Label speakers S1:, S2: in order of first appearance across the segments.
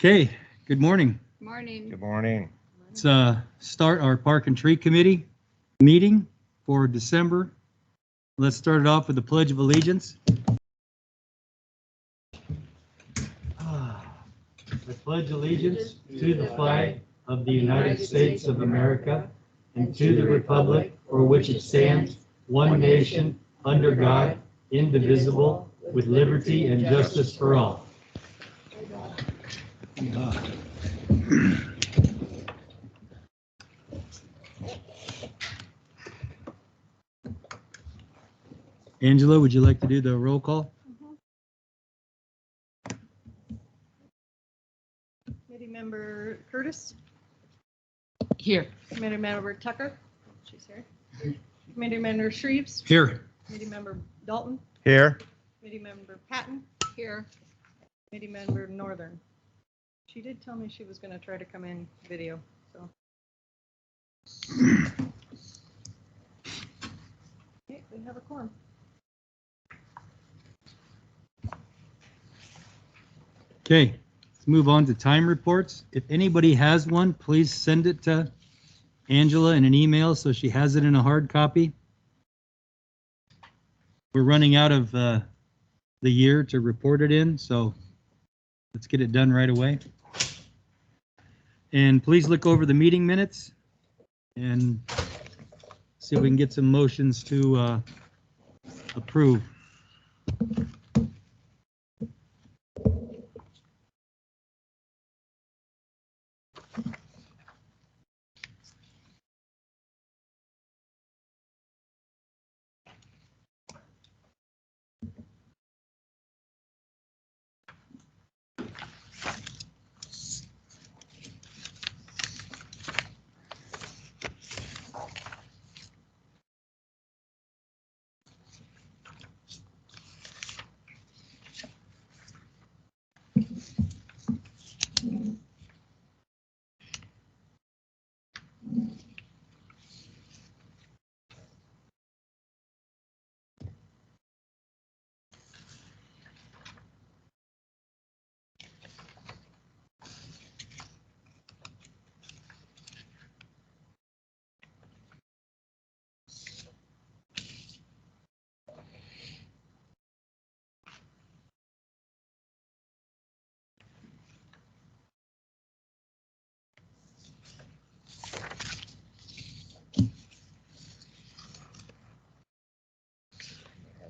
S1: Okay, good morning.
S2: Morning.
S3: Good morning.
S1: Let's start our Park and Tree Committee meeting for December. Let's start it off with the Pledge of Allegiance. I pledge allegiance to the flag of the United States of America and to the republic for which it stands, one nation, under God, indivisible, with liberty and justice for all. Angela, would you like to do the roll call?
S4: Committee Member Curtis,
S2: Here.
S4: Committee Member Tucker, she's here. Committee Member Shreves,
S1: Here.
S4: Committee Member Dalton,
S3: Here.
S4: Committee Member Patton,
S2: Here.
S4: Committee Member Northern. She did tell me she was going to try to come in video, so. Okay, we have a quorum.
S1: Okay, let's move on to time reports. If anybody has one, please send it to Angela in an email so she has it in a hard copy. We're running out of the year to report it in, so let's get it done right away. And please look over the meeting minutes and see if we can get some motions to approve.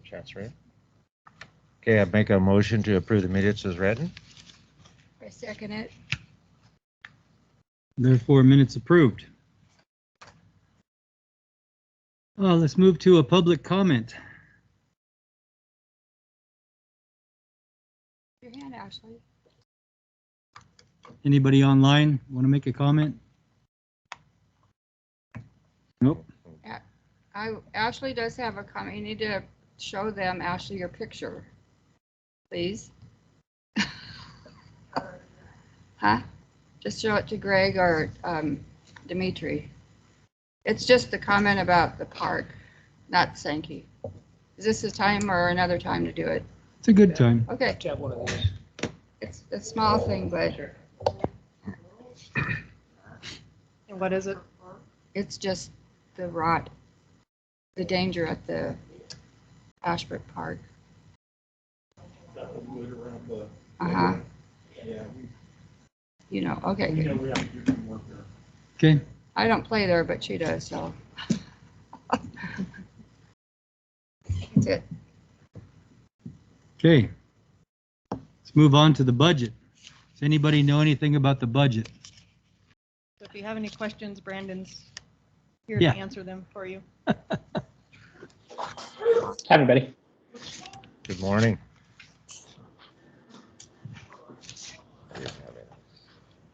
S3: Chance read. Okay, I make a motion to approve the minutes as written.
S2: I second it.
S1: Therefore, minutes approved. Let's move to a public comment.
S2: Your hand, Ashley.
S1: Anybody online want to make a comment? Nope.
S2: Ashley does have a comment. You need to show them, Ashley, your picture, please. Huh? Just show it to Greg or Dimitri. It's just the comment about the park, not Sankey. Is this the time or another time to do it?
S1: It's a good time.
S2: Okay.
S5: Have one of these.
S2: It's a small thing, but
S4: And what is it?
S2: it's just the rot, the danger at the Ashbrook Park. Uh-huh. You know, okay, good.
S1: Okay.
S2: I don't play there, but she does, so. That's it.
S1: Okay. Let's move on to the budget. Does anybody know anything about the budget?
S4: So if you have any questions, Brandon's here
S1: Yeah.
S4: to answer them for you.
S5: Hi, everybody.
S3: Good morning.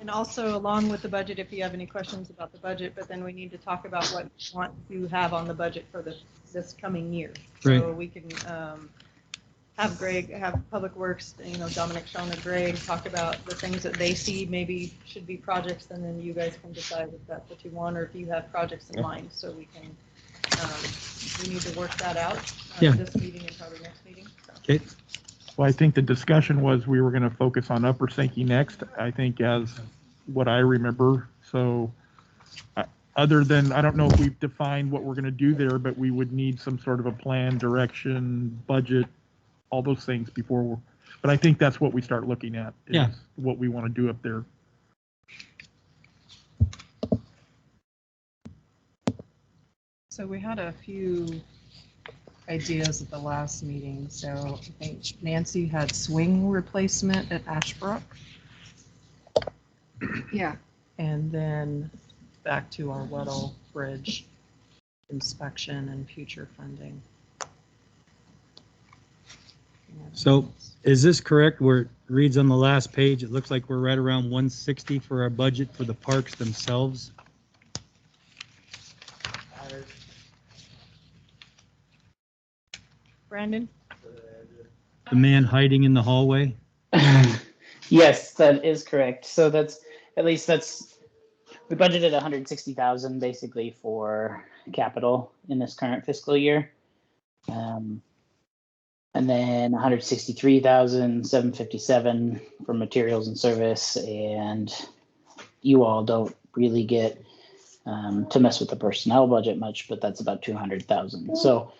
S4: And also along with the budget, if you have any questions about the budget, but then we need to talk about what you want to have on the budget for this coming year.
S1: Right.
S4: So we can have Greg, have Public Works, Dominic, Sean, and Greg talk about the things that they see maybe should be projects, and then you guys can decide if that's what you want or if you have projects in mind, so we can, we need to work that out
S1: Yeah.
S4: this meeting and probably next meeting. So.
S1: Okay.
S5: Well, I think the discussion was we were going to focus on Upper Sankey next, I think, as what I remember. So other than, I don't know if we've defined what we're going to do there, but we would need some sort of a plan, direction, budget, all those things before but I think that's what we start looking at. Is
S1: Yeah.
S5: what we want to do up there.
S6: So we had a few ideas at the last meeting. So I think Nancy had swing replacement at Ashbrook,
S2: Yeah,
S6: and then back to our Whittlebridge inspection and future funding.
S1: So is this correct? Where it reads on the last page, it looks like we're right around 160 for our budget for the parks themselves.
S4: Brandon?
S1: The man hiding in the hallway.
S7: Yes, that is correct. So that's we budgeted 160,000 basically for capital in this current fiscal year. And then 163,757 for materials and service, and you all don't really get to mess with the personnel budget much, but that's about 200,000. So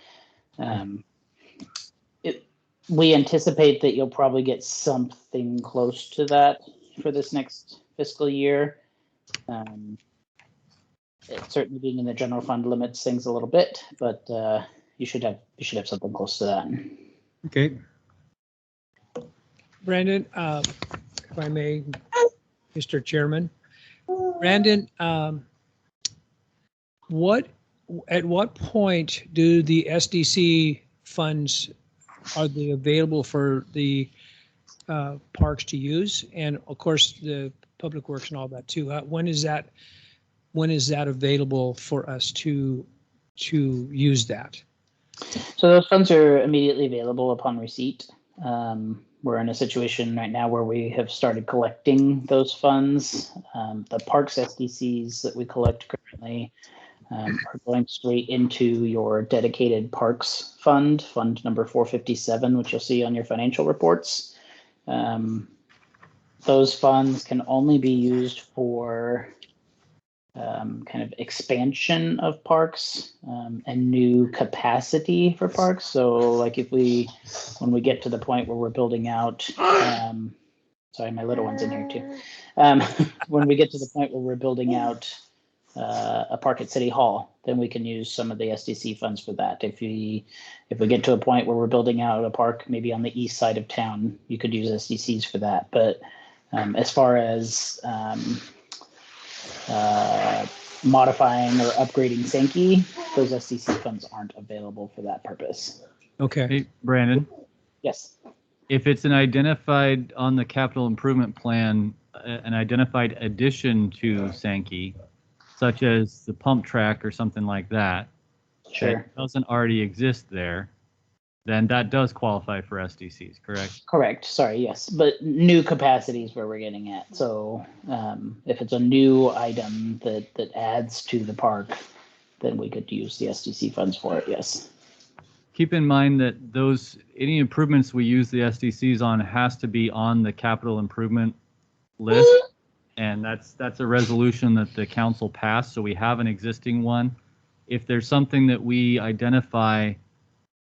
S7: we anticipate that you'll probably get something close to that for this next fiscal year. It certainly being in the general fund limits things a little bit, but you should have something close to that.
S1: Okay.
S8: Brandon, if I may, Mr. Chairman. Brandon, at what point do the SDC funds, are they available for the parks to use? And of course, the public works and all that too. When is that available for us to use that?
S7: So those funds are immediately available upon receipt. We're in a situation right now where we have started collecting those funds. The parks SDCs that we collect currently are going straight into your dedicated parks fund number 457, which you'll see on your financial reports. Those funds can only be used for kind of expansion of parks and new capacity for parks. So like when we get to the point where we're building out, sorry, my little one's in here too. When we get to the point where we're building out a park at City Hall, then we can use some of the SDC funds for that. If we get to a point where we're building out a park maybe on the east side of town, you could use SDCs for that. But as far as modifying or upgrading Sankey, those SDC funds aren't available for that purpose.
S8: Okay.
S9: Hey, Brandon,
S7: Yes.
S9: if it's an identified on the capital improvement plan, an identified addition to Sankey, such as the pump track or something like that,
S7: Sure.
S9: that doesn't already exist there, then that does qualify for SDCs, correct?
S7: Correct. Sorry. Yes. But new capacity is where we're getting at. So if it's a new item that adds to the park, then we could use the SDC funds for it. Yes.
S9: Keep in mind that any improvements we use the SDCs on has to be on the capital improvement list. And that's a resolution that the council passed. So we have an existing one. If there's something that we identify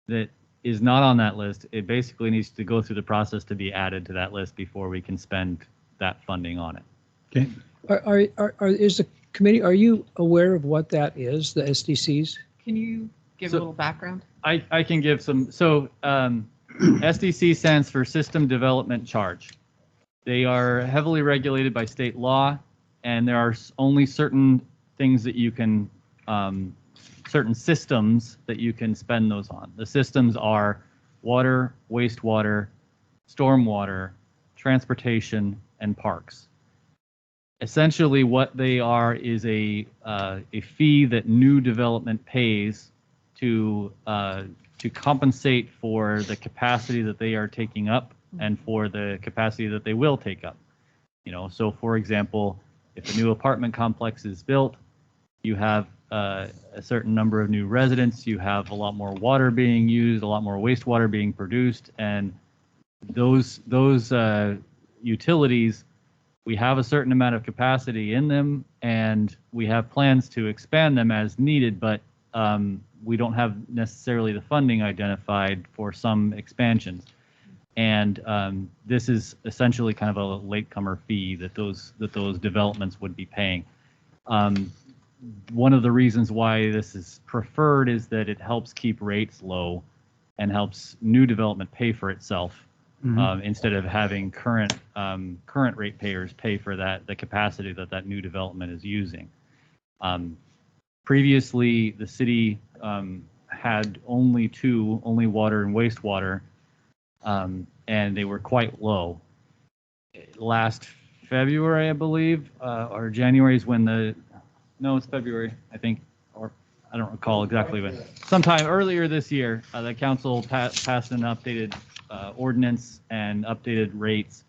S9: that is not on that list, it basically needs to go through the process to be added to that list before we can spend that funding on it.
S8: Okay. Is the committee, are you aware of what that is, the SDCs?
S6: Can you give a little background?
S9: I can give some. So SDC stands for System Development Charge. They are heavily regulated by state law, and there are only certain things that you can certain systems that you can spend those on. The systems are water, wastewater, stormwater, transportation, and parks. Essentially, what they are is a fee that new development pays to compensate for the capacity that they are taking up and for the capacity that they will take up. So for example, if a new apartment complex is built, you have a certain number of new residents, you have a lot more water being used, a lot more wastewater being produced, and those utilities, we have a certain amount of capacity in them, and we have plans to expand them as needed, but we don't have necessarily the funding identified for some expansions. And this is essentially kind of a latecomer fee that those developments would be paying. One of the reasons why this is preferred is that it helps keep rates low and helps new development pay for itself. Instead of having current ratepayers pay for the capacity that new development is using. Previously, the city had only water and wastewater, and they were quite low. Last February, I believe, or January is when it's February, I think, or I don't recall exactly, but sometime earlier this year, the council passed an updated ordinance and updated rates,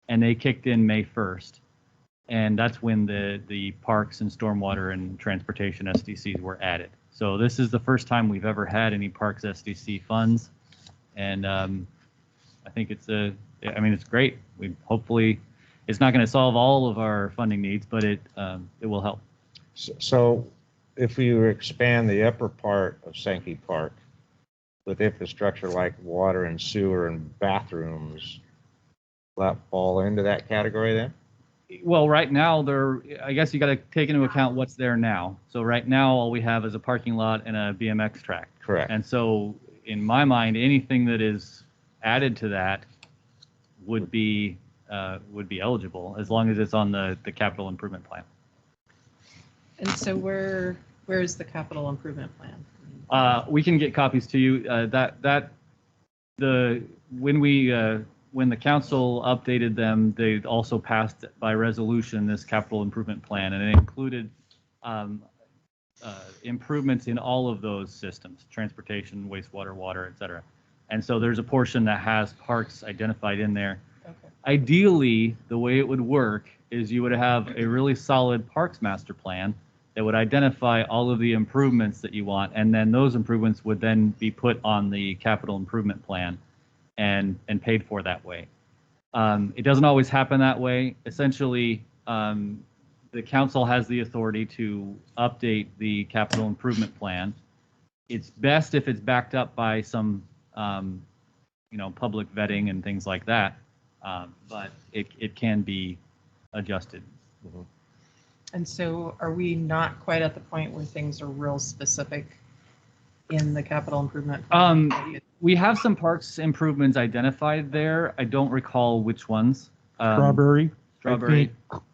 S9: and they kicked in May 1st. And that's when the parks and stormwater and transportation SDCs were added. So this is the first time we've ever had any parks SDC funds. And I think it's great. Hopefully, it's not going to solve all of our funding needs, but it will help.
S3: So if we expand the upper part of Sankey Park with infrastructure like water and sewer and bathrooms, will that fall into that category then?
S9: Well, right now, I guess you got to take into account what's there now. So right now, all we have is a parking lot and a BMX track.
S3: Correct.
S9: And so in my mind, anything that is added to that would be eligible as long as it's on the capital improvement plan.
S6: And so where is the capital improvement plan?
S9: We can get copies to you. When the council updated them, they also passed by resolution this capital improvement plan, and it included improvements in all of those systems: transportation, wastewater, water, et cetera. And so there's a portion that has parks identified in there.
S6: Okay.
S9: Ideally, the way it would work is you would have a really solid parks master plan that would identify all of the improvements that you want, and then those improvements would then be put on the capital improvement plan and paid for that way. It doesn't always happen that way. Essentially, the council has the authority to update the capital improvement plan. It's best if it's backed up by some public vetting and things like that, but it can be adjusted.
S3: Mm-hmm.
S6: And so are we not quite at the point where things are real specific in the capital improvement plan?
S9: We have some parks improvements identified there. I don't recall which ones.
S5: Strawberry.
S9: Strawberry.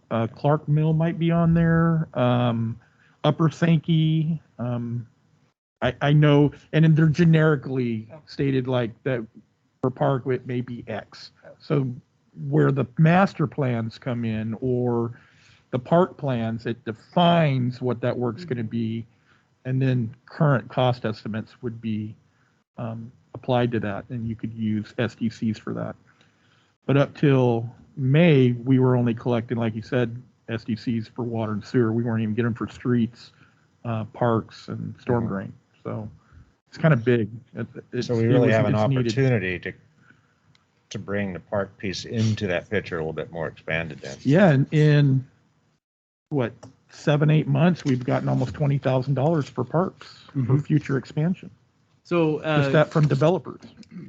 S5: I think Clark Mill might be on there. Upper Sankey. I know, and then they're generically stated like that for park it may be X. So where the master plans come in or the park plans, it defines what that work's going to be, and then current cost estimates would be applied to that, and you could use SDCs for that. But up till May, we were only collecting, like you said, SDCs for water and sewer. We weren't even getting them for streets, parks, and storm drain. So it's kind of big.
S3: So we really have an opportunity to bring the park piece into that picture a little bit more expanded then.
S5: Yeah, and in what, 7-8 months, we've gotten almost $20,000 for parks for future expansion.
S9: So
S5: just that from developers.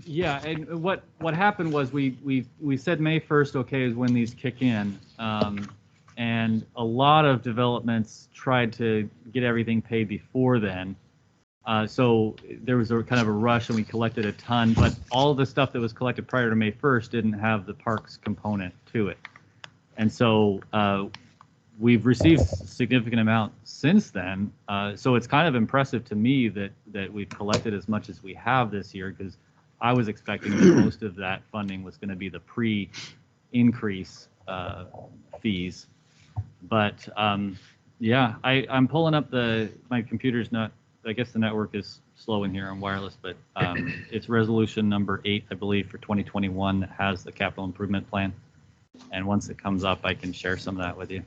S9: Yeah, and what happened was we said May 1st, okay, is when these kick in, and a lot of developments tried to get everything paid before then. So there was a kind of a rush, and we collected a ton, but all of the stuff that was collected prior to May 1st didn't have the parks component to it. And so we've received a significant amount since then. So it's kind of impressive to me that we've collected as much as we have this year, because I was expecting that most of that funding was going to be the pre-increase fees. But yeah, I'm pulling up my computer's not, I guess the network is slow in here on wireless, but it's resolution number 8, I believe, for 2021 that has the capital improvement plan. And once it comes up, I can share some of that with you.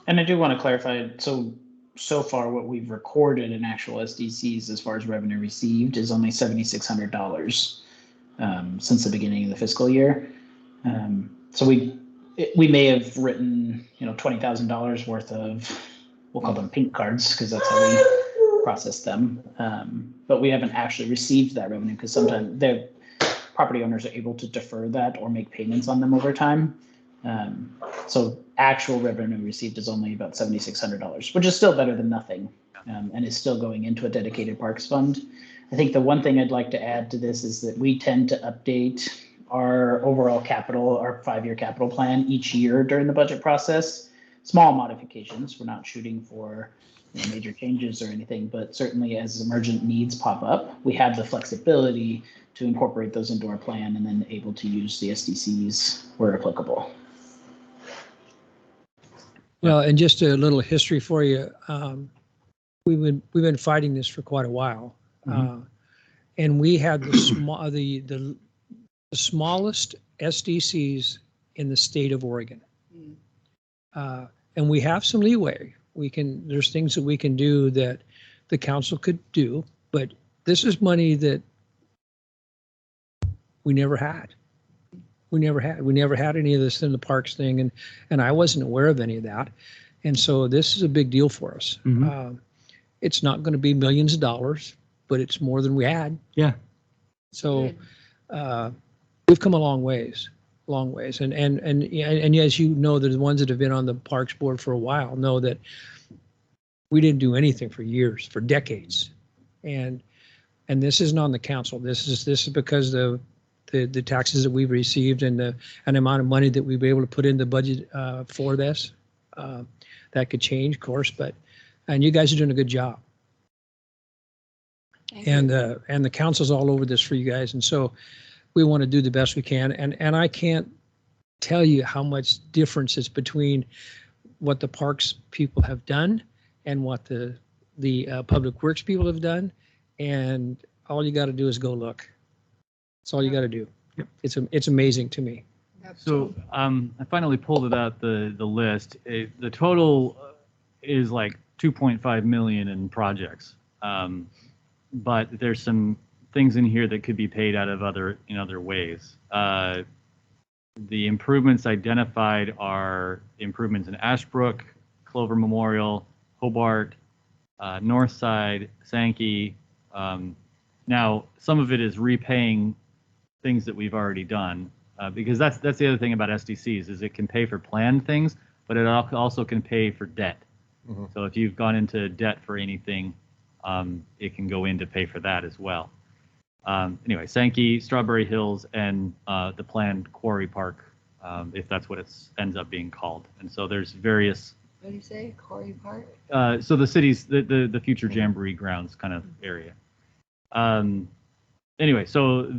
S7: And I do want to clarify, so far what we've recorded in actual SDCs as far as revenue received is only $7,600. since the beginning of the fiscal year. So we may have written, $20,000 worth of, we'll call them pink cards, because that's how we process them. But we haven't actually received that revenue, because sometimes the property owners are able to defer that or make payments on them over time. So actual revenue received is only about $7,600, which is still better than nothing, and is still going into a dedicated parks fund. I think the one thing I'd like to add to this is that we tend to update our overall capital, our 5-year capital plan each year during the budget process. Small modifications. We're not shooting for major changes or anything, but certainly as emergent needs pop up, we have the flexibility to incorporate those into our plan and then able to use the SDCs where applicable.
S8: Well, and just a little history for you. We've been fighting this for quite a while. And we had the smallest SDCs in the state of Oregon. And we have some leeway. There's things that we can do that the council could do, but this is money that we never had. We never had any of this in the parks thing, and I wasn't aware of any of that. And so this is a big deal for us. It's not going to be millions of dollars, but it's more than we had.
S1: Yeah.
S8: So we've come a long ways. And as you know, the ones that have been on the Parks Board for a while know that we didn't do anything for years, for decades. And this isn't on the council. This is because the taxes that we've received and the amount of money that we've been able to put in the budget for this. That could change, of course, and you guys are doing a good job. And the council's all over this for you guys, and so we want to do the best we can. And I can't tell you how much difference is between what the parks people have done and what the public works people have done. And all you got to do is go look. That's all you got to do. Yep. It's amazing to me.
S9: So I finally pulled it out, the list. The total is like 2.5 million in projects, but there's some things in here that could be paid out of other ways. The improvements identified are improvements in Ashbrook, Clover Memorial, Hobart, Northside, Sankey. Now some of it is repaying things that we've already done. Because that's the other thing about SDCs is it can pay for planned things, but it also can pay for debt. So if you've gone into debt for anything, it can go in to pay for that as well. Anyway, Sankey, Strawberry Hills, and the planned Quarry Park, if that's what it ends up being called. And so there's various.
S2: What do you say, Quarry Park?
S9: So the city's the future Jamboree grounds kind of area. Anyway, so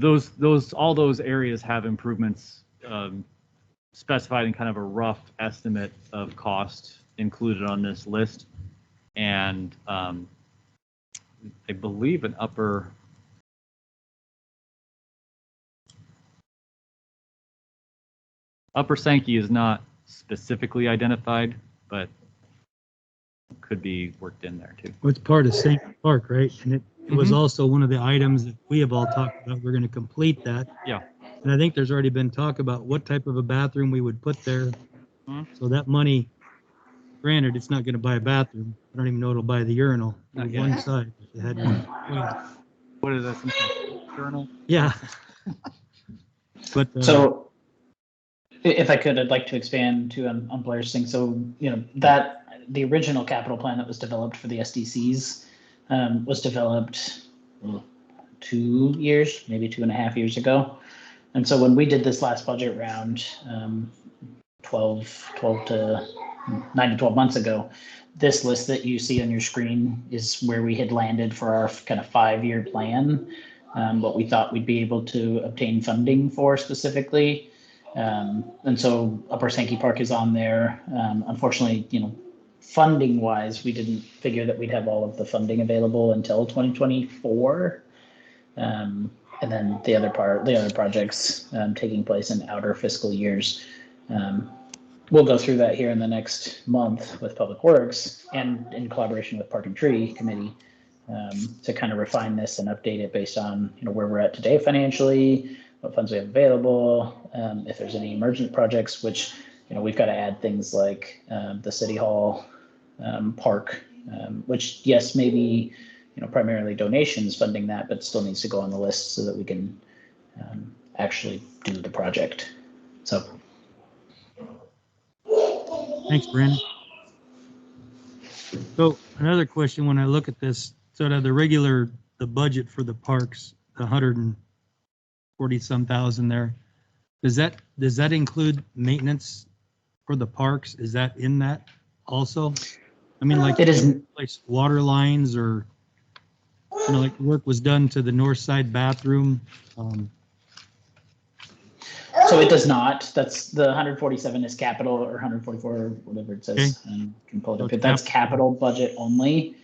S9: all those areas have improvements specified in kind of a rough estimate of cost included on this list, and I believe an Upper Sankey is not specifically identified, but could be worked in there too.
S1: Well, it's part of Sankey Park, right? And it was also one of the items that we have all talked about. We're going to complete that.
S9: Yeah.
S1: And I think there's already been talk about what type of a bathroom we would put there. So that money, granted, it's not going to buy a bathroom. I don't even know it'll buy the urinal on one side. If it had
S9: What is that? Urinal?
S1: Yeah. But
S7: So if I could, I'd like to expand too on Blair's thing. So, that the original capital plan that was developed for the SDCs was developed 2 years, maybe 2.5 years ago. And so when we did this last budget round, 9 to 12 months ago, this list that you see on your screen is where we had landed for our kind of 5-year plan, what we thought we'd be able to obtain funding for specifically. And so Upper Sankey Park is on there. Unfortunately, funding wise, we didn't figure that we'd have all of the funding available until 2024. And then the other projects taking place in outer fiscal years. We'll go through that here in the next month with Public Works and in collaboration with Park and Tree Committee. to kind of refine this and update it based on, where we're at today financially, what funds we have available, if there's any emergent projects, which, we've got to add things like the City Hall park, which, yes, maybe, primarily donations funding that, but still needs to go on the list so that we can actually do the project. So.
S1: Thanks, Brandon. So another question, when I look at this, so the budget for the parks, the 140 some thousand there, does that include maintenance for the parks? Is that in that also? I mean, like
S7: it is
S1: water lines or, like work was done to the north side bathroom.
S7: So it does not. That's the 147 is capital, or 144, or whatever it says. Can pull it up. But that's capital budget only.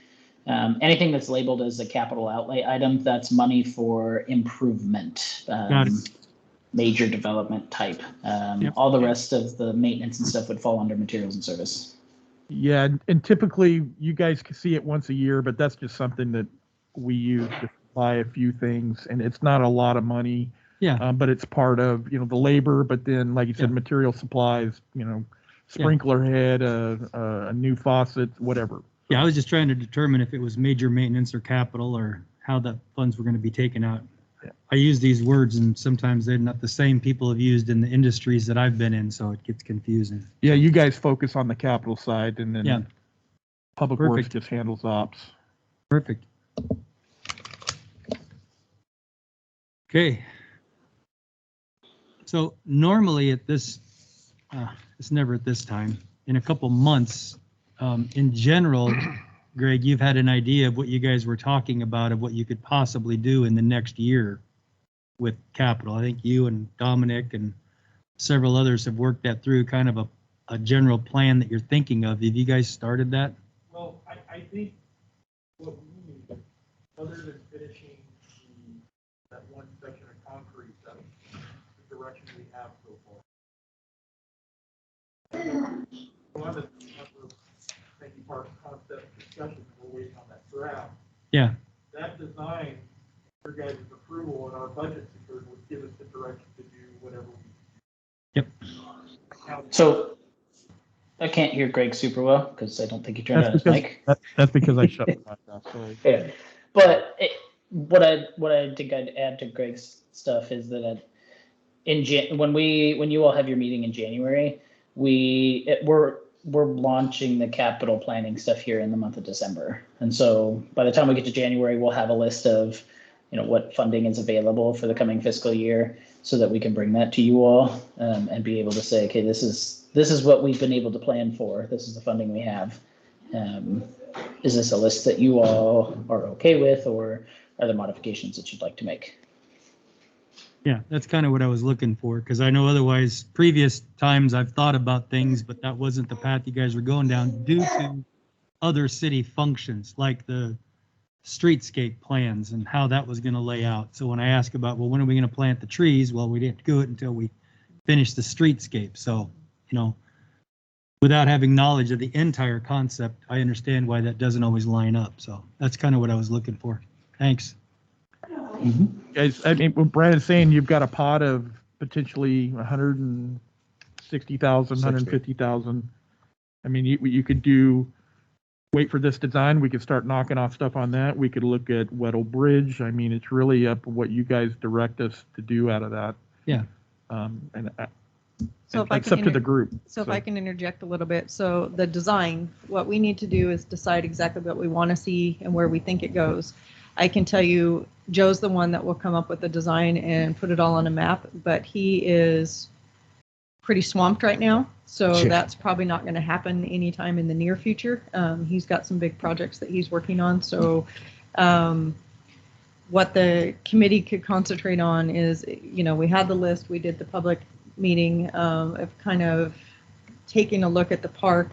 S7: Anything that's labeled as a capital outlay item, that's money for improvement, major development type. All the rest of the maintenance and stuff would fall under materials and service.
S5: Yeah, and typically you guys can see it once a year, but that's just something that we use to buy a few things, and it's not a lot of money.
S1: Yeah.
S5: But it's part of, the labor, but then, like you said, material supplies, sprinkler head, a new faucet, whatever.
S1: Yeah, I was just trying to determine if it was major maintenance or capital or how the funds were going to be taken out.
S5: Yeah.
S1: I use these words and sometimes they're not the same people have used in the industries that I've been in, so it gets confusing.
S5: Yeah, you guys focus on the capital side, and then Public Works just handles ops.
S1: Perfect. Okay. So normally at this, it's never at this time, in a couple months, in general, Greg, you've had an idea of what you guys were talking about, of what you could possibly do in the next year with capital. I think you and Dominic and several others have worked that through, kind of a general plan that you're thinking of. Have you guys started that?
S5: Well, I think what we need, other than finishing that one section of concrete, that the direction we have so far. One of the Sankey Park concept discussion, we're waiting on that draft.
S1: Yeah.
S5: That design, your guys' approval and our budget secured would give us the direction to do whatever we.
S1: Yep.
S7: So I can't hear Greg super well because I don't think he turned on his mic.
S5: That's because I shut my mic off. Sorry.
S7: Yeah. But what I think I'd add to Greg's stuff is that when you all have your meeting in January, we're launching the capital planning stuff here in the month of December. And so by the time we get to January, we'll have a list of, what funding is available for the coming fiscal year so that we can bring that to you all and be able to say, okay, this is what we've been able to plan for. This is the funding we have. Is this a list that you all are okay with, or are there modifications that you'd like to make?
S1: Yeah, that's kind of what I was looking for, because I know otherwise previous times I've thought about things, but that wasn't the path you guys were going down due to other city functions like the streetscape plans and how that was going to lay out. So when I ask about, well, when are we going to plant the trees? Well, we didn't do it until we finished the streetscape. So, without having knowledge of the entire concept, I understand why that doesn't always line up. So that's kind of what I was looking for. Thanks.
S7: Mm-hmm.
S5: Guys, I mean, what Brad is saying, you've got a pot of potentially 160,000, 150,000. I mean, you could wait for this design. We could start knocking off stuff on that. We could look at Whittlebridge. I mean, it's really up to what you guys direct us to do out of that.
S1: Yeah.
S4: So if
S5: it's up to the group.
S4: So if I can interject a little bit. So the design, what we need to do is decide exactly what we want to see and where we think it goes. I can tell you, Joe's the one that will come up with the design and put it all on a map, but he is pretty swamped right now. So that's probably not going to happen anytime in the near future. He's got some big projects that he's working on. So what the committee could concentrate on is, we had the list, we did the public meeting of kind of taking a look at the park,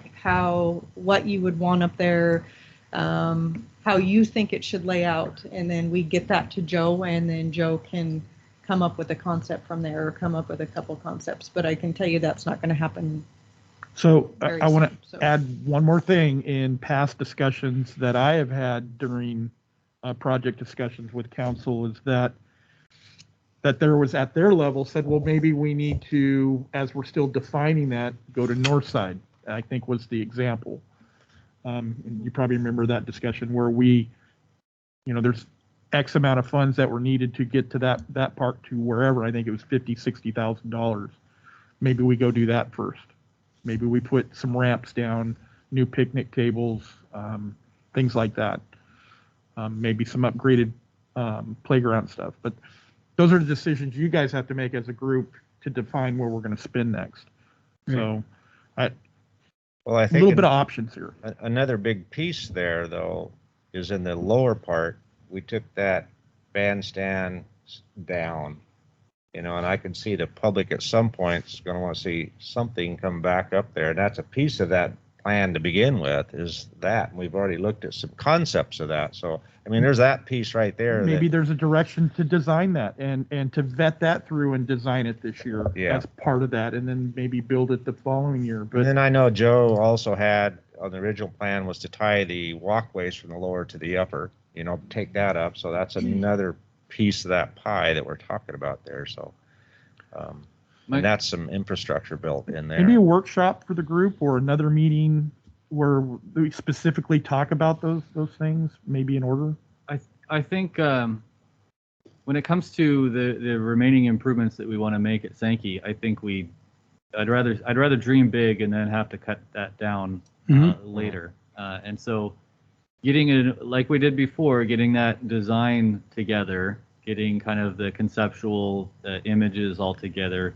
S4: what you would want up there, how you think it should lay out, and then we get that to Joe, and then Joe can come up with a concept from there, or come up with a couple concepts. But I can tell you that's not going to happen.
S5: So I want to add one more thing. In past discussions that I have had during project discussions with council is that there was at their level said, well, maybe we need to, as we're still defining that, go to north side, I think was the example. And you probably remember that discussion where we, there's X amount of funds that were needed to get to that park to wherever. I think it was $50,000-$60,000. Maybe we go do that first. Maybe we put some ramps down, new picnic tables, things like that. Maybe some upgraded playground stuff. But those are the decisions you guys have to make as a group to define where we're going to spend next. So,
S3: I
S5: a
S3: think
S5: little bit of options here.
S3: Another big piece there, though, is in the lower part. We took that bandstand down, and I can see the public at some point is going to want to see something come back up there. And that's a piece of that plan to begin with, is that. And we've already looked at some concepts of that. So, there's that piece right there.
S5: Maybe there's a direction to design that and to vet that through and design it this year as part of that, and then maybe build it the following year. But
S3: and then I know Joe also had, on the original plan, was to tie the walkways from the lower to the upper, take that up. So that's another piece of that pie that we're talking about there. So, and that's some infrastructure built in there.
S5: Maybe a workshop for the group or another meeting where we specifically talk about those things, maybe in order.
S9: I think when it comes to the remaining improvements that we want to make at Sankey, I think I'd rather dream big and then have to cut that down later. And so getting it like we did before, getting that design together, getting kind of the conceptual images all together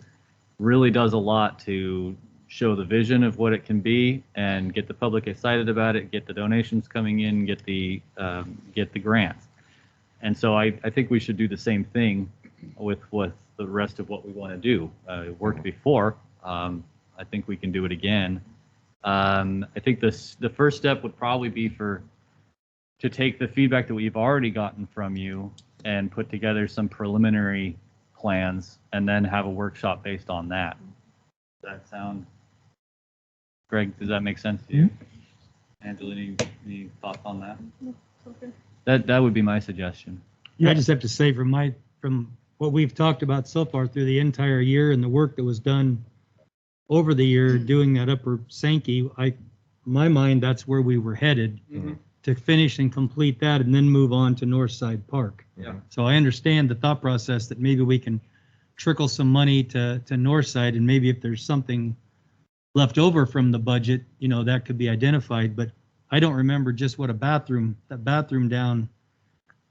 S9: really does a lot to show the vision of what it can be and get the public excited about it, get the donations coming in, get the grants. And so I think we should do the same thing with the rest of what we want to do. It worked before. I think we can do it again. I think the first step would probably be to take the feedback that we've already gotten from you and put together some preliminary plans and then have a workshop based on that. Does that sound, Greg, does that make sense to you? Angelina, any thoughts on that?
S4: Okay.
S9: That would be my suggestion.
S1: I just have to say from what we've talked about so far through the entire year and the work that was done over the year doing that upper Sankey, my mind, that's where we were headed to finish and complete that and then move on to Northside Park.
S9: Yeah.
S1: So I understand the thought process that maybe we can trickle some money to Northside, and maybe if there's something left over from the budget, that could be identified. But I don't remember just what that bathroom down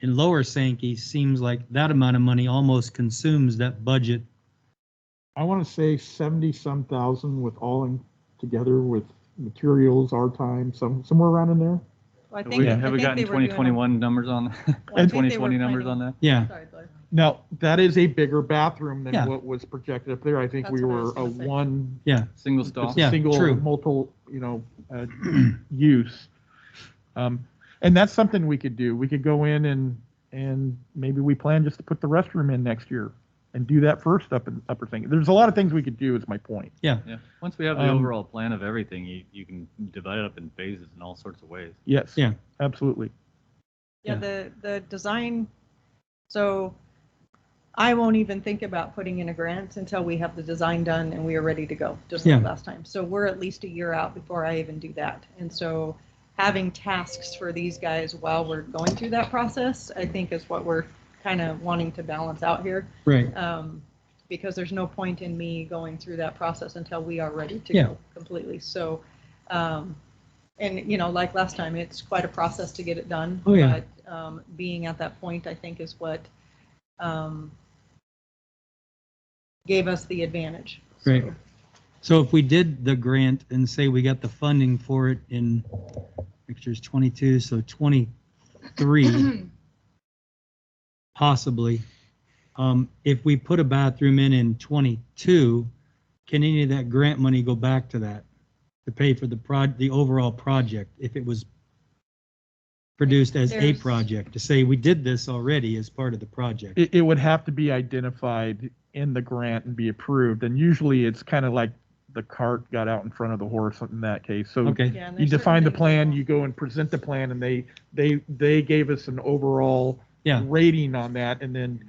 S1: in Lower Sankey seems like that amount of money almost consumes that budget.
S5: I want to say 70-some thousand with all in together with materials, our time, somewhere around in there.
S4: Well,
S9: Have we gotten 2021 numbers on that? 2020 numbers on that?
S1: Yeah.
S4: Sorry, Blair.
S5: Now, that is a bigger bathroom than
S1: Yeah.
S5: what was projected up there. I think
S4: That's
S5: we
S4: what I
S5: were
S4: was
S5: a
S4: gonna say.
S5: one
S9: Single stall?
S1: Yeah,
S5: single,
S1: true.
S5: multiple, use. And that's something we could do. We could go in and maybe we plan just to put the restroom in next year and do that first up in Upper Sankey. There's a lot of things we could do is my point.
S9: Yeah. Once we have the overall plan of everything, you can divide it up in phases in all sorts of ways.
S5: Yes.
S1: Yeah.
S5: Absolutely.
S4: Yeah, the design, so I won't even think about putting in a grant until we have the design done and we are ready to go, just like last time. So we're at least a year out before I even do that. And so having tasks for these guys while we're going through that process, I think is what we're kind of wanting to balance out here.
S1: Right.
S4: Because there's no point in me going through that process until we are ready to go completely. So, and like last time, it's quite a process to get it done.
S1: Oh, yeah.
S4: But being at that point, I think is what gave us the advantage.
S1: Right. So if we did the grant and say we got the funding for it in pictures 22, so 23, possibly. If we put a bathroom in 22, can any of that grant money go back to that to pay for the overall project if it was produced as a project, to say we did this already as part of the project?
S5: It would have to be identified in the grant and be approved. And usually it's kind of like the cart got out in front of the horse in that case. So
S8: Okay,
S4: Yeah, and
S5: you
S4: there's certain
S5: define the
S4: things
S5: plan,
S4: they
S5: you go and present the plan, and they gave us an overall
S8: yeah,
S5: rating on that, and then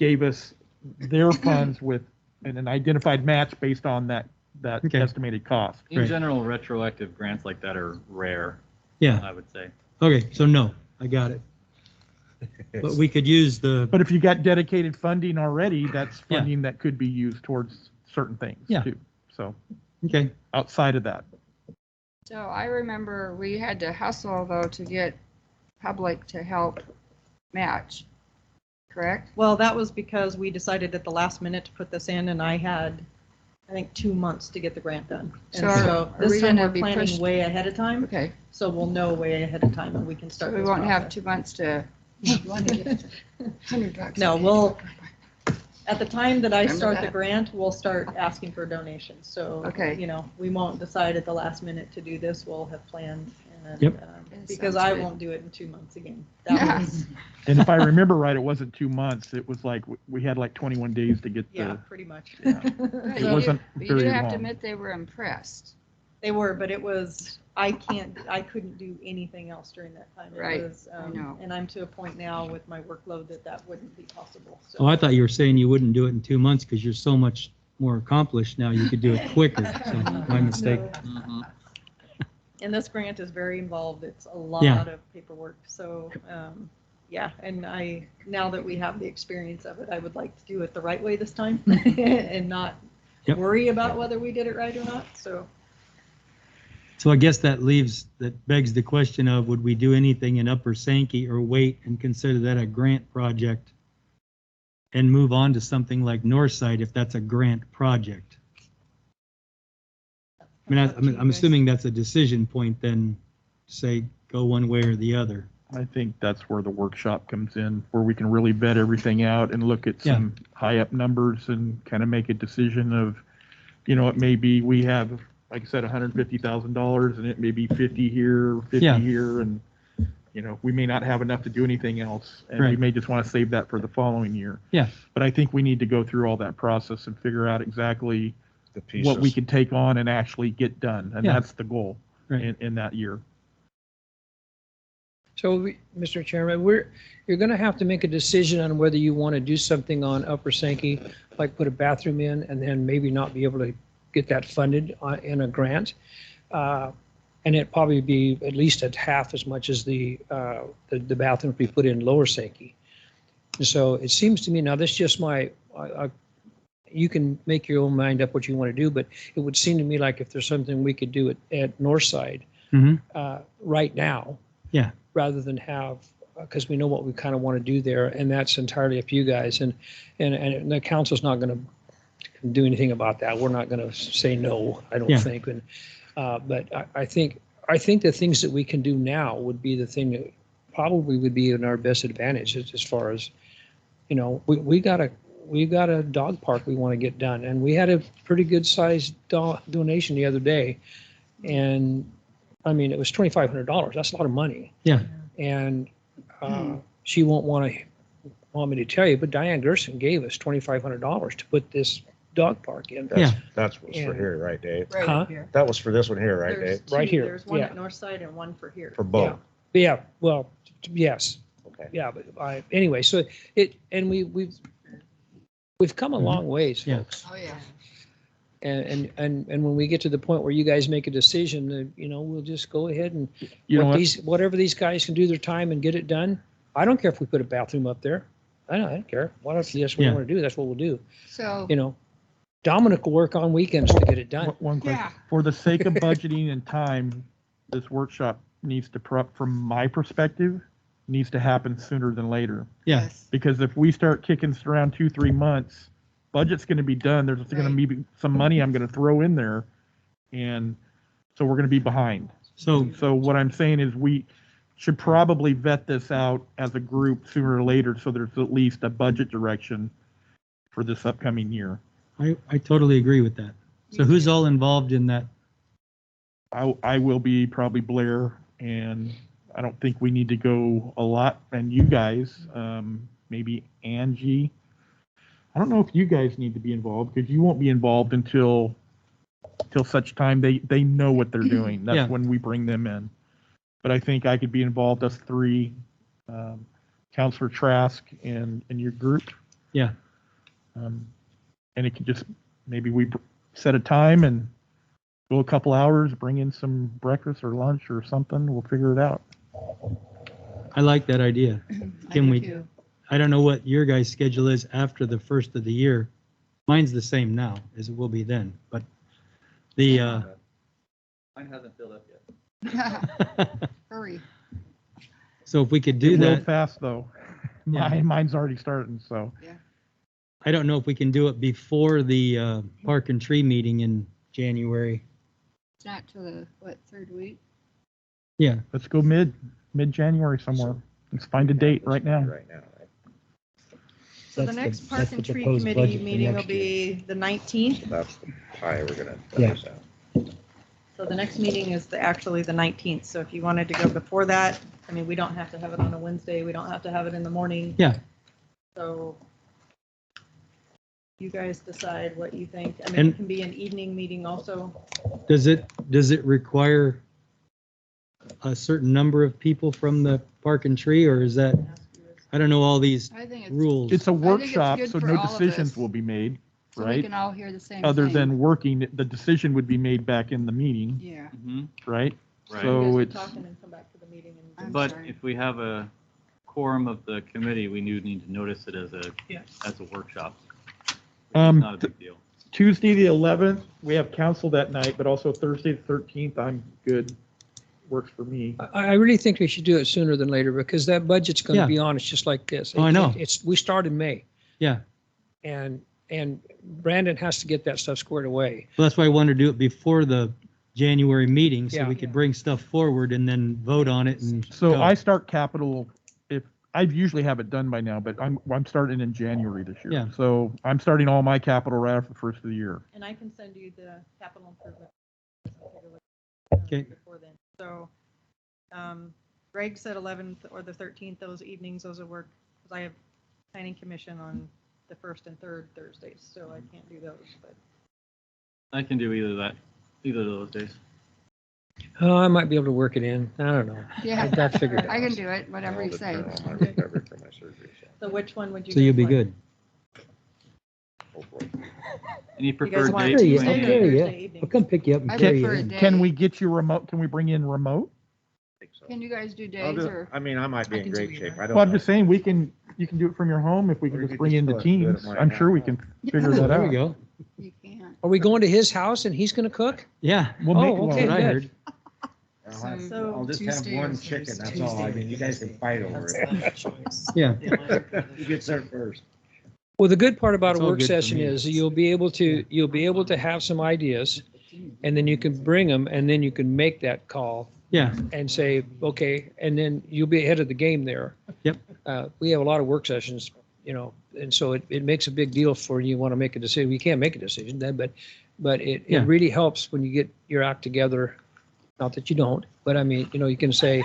S5: gave us their funds with an identified match based on that
S8: Okay.
S5: estimated cost.
S9: In
S8: Right.
S9: general, retroactive grants like that are rare,
S8: yeah.
S9: I would say.
S8: Okay, so no, I got it. But we could use the,
S5: But if you got dedicated funding already, that's
S8: Yeah.
S5: funding that could be used towards certain things
S8: Yeah.
S5: too. So
S8: okay,
S5: outside of that,
S2: So I remember we had to hustle though to get public to help match, correct?
S4: Well, that was because we decided at the last minute to put this in, and I had, I think, 2 months to get the grant done. And
S2: So are
S4: so
S2: we
S4: this time
S2: gonna
S4: we're
S2: be
S4: planning
S2: pushed?
S4: way ahead of time,
S2: Okay,
S4: so we'll know way ahead of time and we can
S2: so
S4: start
S2: we
S4: this
S2: won't have
S4: process.
S2: 2 months to, you want to get $100.
S4: No, we'll, at the time that I
S2: Remember
S4: start the
S2: that?
S4: grant, we'll start asking for donations. So,
S2: Okay.
S4: you know, we won't decide at the last minute to do this. We'll have planned. And,
S8: Yep.
S2: It
S4: because
S2: sounds
S4: I
S2: good.
S4: won't do it in 2 months again.
S2: Yeah.
S4: That was,
S5: and if I remember right, it wasn't 2 months. It was like we had like 21 days to get
S4: yeah,
S5: the.
S4: pretty much.
S5: Yeah.
S2: But
S5: It
S2: you
S5: wasn't
S2: do- You do
S5: very
S2: have to
S5: long.
S2: admit they were impressed.
S4: They were, but it was, I couldn't do anything else during that time. It
S2: Right,
S4: was,
S2: I know.
S4: And I'm to a point now with my workload that wouldn't be possible. So.
S8: oh, I thought you were saying you wouldn't do it in 2 months because you're so much more accomplished now, you could do it quicker, so my mistake.
S4: No.
S9: Mhm.
S4: And this grant is very involved. It's a lot
S8: Yeah.
S4: of paperwork. So, yeah, and now that we have the experience of it, I would like to do it the right way this time and not
S8: Yep.
S4: worry about whether we did it right or not. So,
S8: So I guess that begs the question of, would we do anything in Upper Sankey or wait and consider that a grant project and move on to something like Northside if that's a grant project? I mean,
S4: up to you
S8: I'm
S4: guys.
S8: assuming that's a decision point then, say, go one way or the other.
S5: I think that's where the workshop comes in, where we can really vet everything out and look at some high up numbers and kind of make a decision of, you know, it may be we have, like I said, $150,000 and it may be 50 here, 50
S8: Yeah.
S5: here, and you know, we may not have enough to do anything else, and we
S8: Right.
S5: may just want to save that for the following year.
S8: Yeah.
S5: But I think we need to go through all that process and figure out exactly
S3: The pieces.
S5: what we can take on and actually get done, and
S8: Yeah.
S5: that's the goal
S8: Right.
S5: in that year.
S8: So, Mr. Chairman, you're going to have to make a decision on whether you want to do something on Upper Sankey, like put a bathroom in, and then maybe not be able to get that funded in a grant. And it'd probably be at least at half as much as the bathroom we put in Lower Sankey. And so it seems to me, now this is just you can make your own mind up what you want to do, but it would seem to me like if there's something we could do at Northside right now. Yeah.
S2: Rather than have, because we know what we kind of want to do there, and that's entirely up to you guys. And the council's not going to do anything about that. We're not going to say no, I don't think. And but I think the things that we can do now would be the thing that probably would be in our best advantage as far as, you know, we got a dog park we want to get done, and we had a pretty good sized donation the other day, and I mean, it was $2,500. That's a lot of money.
S8: Yeah.
S2: And she won't want me to tell you, but Diane Gerson gave us $2,500 to put this dog park in.
S3: That's what's for here, right, Dave?
S4: Right
S2: Huh?
S4: up here.
S3: That was for this one here, right,
S4: There's
S3: Dave?
S2: Right
S4: two.
S2: here,
S4: There's one
S2: yeah.
S4: at Northside and one for here.
S3: For both.
S2: Yeah, well, yes.
S3: Okay.
S2: Yeah, but anyway, so we've come a long ways,
S8: Yeah.
S2: folks.
S10: Oh, yeah.
S2: And when we get to the point where you guys make a decision, you know, we'll just go ahead and
S5: You know what?
S2: whatever these guys can do their time and get it done. I don't care if we put a bathroom up there. I don't care. What if that's what
S8: Yeah.
S2: we want to do? That's what we'll do.
S10: So,
S2: You know, Dominic will work on weekends to get it done.
S5: One question.
S10: Yeah.
S5: For the sake of budgeting and time, this workshop needs to, from my perspective, needs to happen sooner than later.
S8: Yeah.
S10: yes.
S5: Because if we start kicking this around 2-3 months, budget's going to be done. There's going to be some money I'm going to throw in there. And so we're going to be behind.
S8: So,
S5: So what I'm saying is we should probably vet this out as a group sooner or later so there's at least a budget direction for this upcoming year.
S8: I totally agree with that. So who's all involved in that?
S5: I will be probably Blair, and I don't think we need to go a lot. And you guys, maybe Angie. I don't know if you guys need to be involved because you won't be involved until till such time they know what they're doing.
S1: Yeah.
S5: That's when we bring them in. But I think I could be involved, us three, Counselor Trask and your group.
S1: Yeah.
S5: And it could just, maybe we set a time and go a couple hours, bring in some breakfast or lunch or something. We'll figure it out.
S1: I like that idea.
S2: I
S1: Can
S2: do
S1: we-
S2: too.
S1: I don't know what your guys' schedule is after the first of the year. Mine's the same now as it will be then, but the,
S9: Mine hasn't filled up yet.
S2: Hurry.
S1: so if we could do
S5: Real
S1: that,
S5: fast though.
S1: Yeah.
S5: Mine's already starting, so.
S1: I don't know if we can do it before the Park and Tree meeting in January.
S2: It's not till the, what, third week?
S1: Yeah,
S5: Let's go mid-January somewhere. Let's find a date right now.
S3: Right now, right?
S4: So the
S1: That's
S4: next Park
S1: that's
S4: and
S1: the
S4: Tree
S1: proposed
S4: Committee
S1: budget for
S4: meeting will
S1: next year.
S4: be the 19th.
S3: That's the pie we're gonna.
S1: Yeah.
S4: So the next meeting is actually the 19th. So if you wanted to go before that, I mean, we don't have to have it on a Wednesday. We don't have to have it in the morning.
S1: Yeah.
S4: So you guys decide what you think. I mean,
S1: And-
S4: it can be an evening meeting also.
S1: Does it require a certain number of people from the Park and Tree, or is that, I don't know all these
S2: I think it's.
S1: rules.
S5: It's a
S2: I think it's
S5: workshop,
S2: good
S5: so
S2: for
S5: no
S2: all of
S5: decisions
S2: us.
S5: will be made,
S2: So we
S5: right?
S2: can all hear the same
S5: Other
S2: thing.
S5: than working, the decision would be made back in the meeting,
S2: Yeah.
S9: Mhm.
S5: right?
S9: Right.
S5: So
S4: You guys
S5: it's-
S4: can talk and then come back to the meeting. And
S2: I'm
S9: But
S2: sorry.
S9: if we have a quorum of the committee, we do need to notice it as a
S6: Yeah.
S9: workshop. It's
S5: Um,
S9: not a big deal.
S5: Tuesday, the 11th, we have council that night, but also Thursday, the 13th, I'm good. Works for me.
S8: I really think we should do it sooner than later because that budget's going
S1: Yeah.
S8: to be on. It's just like this.
S1: Oh, I know.
S8: We start in May
S1: Yeah,
S8: and Brandon has to get that stuff squared away.
S1: well, that's why I wanted to do it before the January meeting, so
S8: Yeah.
S1: we could bring stuff forward and then vote on it and.
S5: So
S1: go.
S5: I start capital, if, I usually have it done by now, but I'm starting in January this year.
S1: Yeah.
S5: So I'm starting all my capital right after the first of the year.
S4: And I can send you the capital improvement.
S1: Okay.
S4: Before then. So, Greg said 11th or the 13th, those evenings, those will work, because I have planning commission on the first and third Thursdays, so I can't do those, but.
S9: I can do either of those days.
S8: Oh, I might be able to work it in. I don't know.
S2: Yeah.
S8: I got figured
S2: I
S8: out.
S2: can do it, whatever you say.
S3: I'll recover from my surgery,
S4: So which one would you?
S1: So you'll be
S4: guys like?
S1: good.
S3: hopefully.
S9: Any
S4: You guys
S9: preferred
S4: want
S9: date?
S1: Carry you,
S4: Tuesday
S1: I'll
S4: or
S1: carry you.
S4: Thursday evening?
S1: I'll come pick you up and
S2: I
S1: carry you
S2: prefer a
S1: in.
S2: day.
S5: Can we get you remote? Can we bring in remote?
S3: I think so.
S2: Can you guys do
S3: I'll
S2: days
S3: do-
S2: or?
S3: I mean, I might be
S6: I
S3: in
S6: can do
S3: great
S6: either.
S3: shape. I don't
S5: Well, I'm
S3: know.
S5: just saying, you can do it from your home if we
S3: Or
S5: can
S3: you
S5: just
S3: could
S5: bring
S3: just
S5: in the
S3: do it at
S5: teams.
S3: my
S5: I'm sure we
S3: house.
S5: can figure that
S1: There we
S5: out.
S1: go.
S2: You can't.
S8: Are we going to his house and he's going to cook?
S1: Yeah,
S5: We'll make,
S8: Oh,
S5: well,
S8: okay,
S1: that's what I
S8: good.
S1: heard.
S4: So
S3: I'll just
S6: Tuesday
S3: have
S6: or
S3: one chicken,
S6: Thursday?
S3: that's all. I mean, you guys can fight over
S6: That's
S3: it.
S6: the choice.
S1: Yeah.
S3: Who gets there first?
S8: Well, the good part about
S1: It's
S8: a
S1: all
S8: work
S1: good for
S8: session
S1: me.
S8: is you'll be able to have some ideas and then you can bring them and then you can make that call
S1: Yeah,
S8: and say, okay, and then you'll be ahead of the game there.
S1: Yep.
S8: We have a lot of work sessions, and so it makes a big deal for you want to make a decision. We can't make a decision then, but it
S1: Yeah.
S8: really helps when you get your act together. Not that you don't, but I mean, you can say,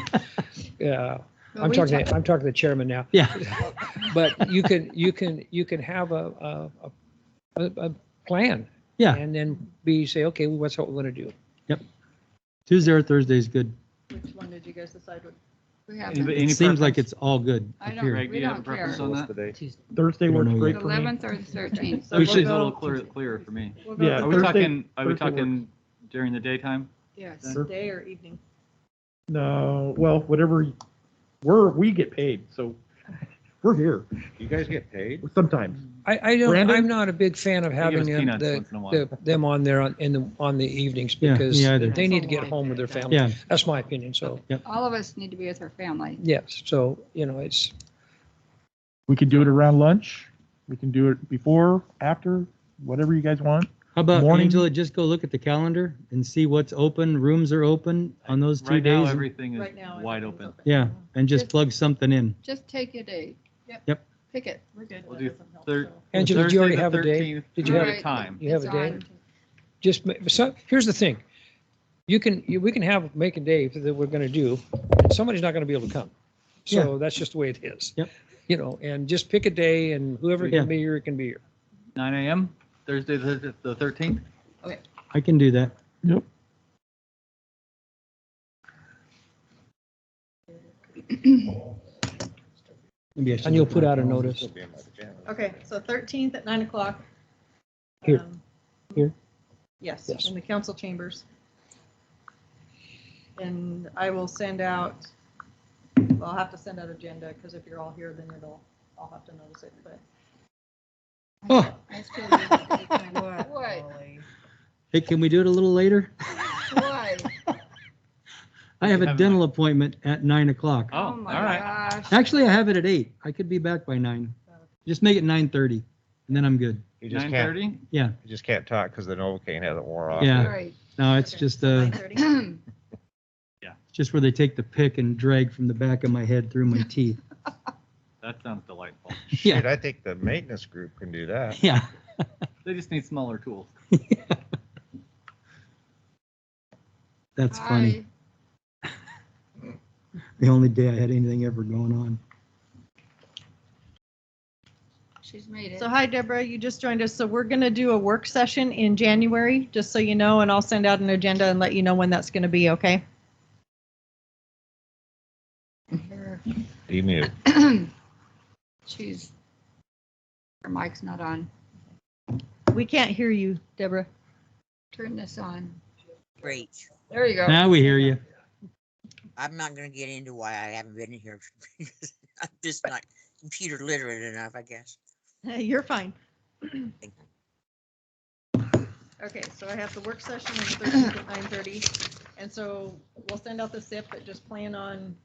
S2: Well,
S8: I'm
S2: we
S8: talking
S2: talk-
S8: to the chairman now.
S1: yeah.
S8: But you can have a plan.
S1: Yeah.
S8: And then say, okay, well, what's what we're going to do?
S1: Tuesday or Thursday is good.
S4: Which one did you guys decide would?
S2: We have
S9: Any-
S2: them.
S1: It seems like
S9: preference?
S1: it's all good.
S2: I
S1: up
S2: don't
S1: here.
S9: Greg, do
S2: We
S9: you have a
S2: don't
S9: preference
S2: care.
S9: on
S3: What's
S9: that?
S3: the day?
S5: Thursday
S1: We don't
S5: works
S1: know
S5: great
S2: The
S5: for me.
S2: 11th or the 13th.
S4: So
S9: Tuesday's
S4: we'll
S9: a little
S4: go-
S9: clearer for me.
S4: We'll go
S5: Yeah,
S9: Are
S4: with
S9: we
S5: Thursday-
S9: talking
S5: Thursday
S9: during the daytime?
S2: Yes.
S4: the day or evening.
S5: No, well, whatever, we get paid, so we're here
S3: You guys get paid?
S5: sometimes. Brandon?
S8: I'm not a big fan of
S9: They give
S8: having
S9: us peanuts once in a while.
S8: them on there on the evenings
S1: Yeah,
S8: because
S1: me either.
S8: they need to get home with their family.
S1: Yeah,
S8: That's my opinion. So,
S2: All of us need to be with our family.
S8: yes. So, it's,
S5: We can do it around lunch. We can do it before, after, whatever you guys want.
S1: how about
S5: Morning.
S1: Angela, just go look at the calendar and see what's open, rooms are open on those 2
S9: Right now,
S1: days.
S9: everything is
S4: Right now.
S9: wide
S4: everything's
S9: open.
S1: Yeah, and just plug something in.
S2: Just take a day.
S1: Yep.
S2: Pick it.
S4: We're good.
S9: We'll
S4: That
S9: do
S4: doesn't help,
S9: third-
S4: so.
S8: Angela, did you already
S9: Thursday the
S8: have a day?
S9: 13th,
S8: Did you have
S9: at
S2: Right.
S9: a time?
S8: You have a
S2: It's
S8: day?
S2: on.
S8: just, so here's the thing. We can make a day that we're going to do, and somebody's not going to be able to come. So that's just the way it is.
S1: Yep.
S8: And just pick a day and whoever
S1: Yeah.
S8: can be here can be here.
S9: 9 a.m., Thursday the 13th?
S1: I can do that.
S5: Yep.
S1: Maybe I should
S8: And you'll
S1: look
S8: put
S1: at my
S8: out a
S1: calendar.
S8: notice.
S4: Okay, so 13th at 9 o'clock.
S8: Here.
S4: Um,
S8: Here?
S4: Yes,
S8: Yes.
S4: in the council chambers. And I will send out, well, I'll have to send out agenda, because if you're all here, then I'll have to notice it, but.
S1: Oh,
S2: What?
S1: hey, can we do it a little later?
S2: Why?
S1: I have a
S9: Have
S1: dental appointment at 9 o'clock.
S9: Oh,
S2: Oh my
S9: all right.
S2: gosh.
S1: Actually, I have it at 8. I could be back by 9. Just make it 9:30, and then I'm good.
S3: You just can't,
S9: 9:30?
S1: Yeah,
S3: you just can't talk because the Novocaine hasn't wore off.
S1: Yeah.
S3: yet.
S2: Right.
S1: no, it's
S4: Okay,
S1: just,
S4: so 9:30?
S1: just where they take the pick and drag from the back of my head through my teeth.
S9: That sounds delightful.
S1: Yeah.
S3: Shit, I think the maintenance group can do that.
S1: Yeah.
S9: They just need smaller tools.
S1: That's funny. The only day I had anything ever going on.
S2: She's made it.
S4: So hi, Deborah, you just joined us. So we're going to do a work session in January, just so you know, and I'll send out an agenda and let you know when that's going to be, okay?
S3: Demute.
S2: She's, her mic's not on.
S4: We can't hear you, Deborah.
S2: Turn this on.
S10: Great.
S2: There you go.
S1: Now we hear you.
S10: I'm not going to get into why I haven't been here. I'm just not computer literate enough, I guess.
S4: You're fine. Okay, so I have the work session on the 13th at 9:30. And so we'll send out the SIP, but just plan on,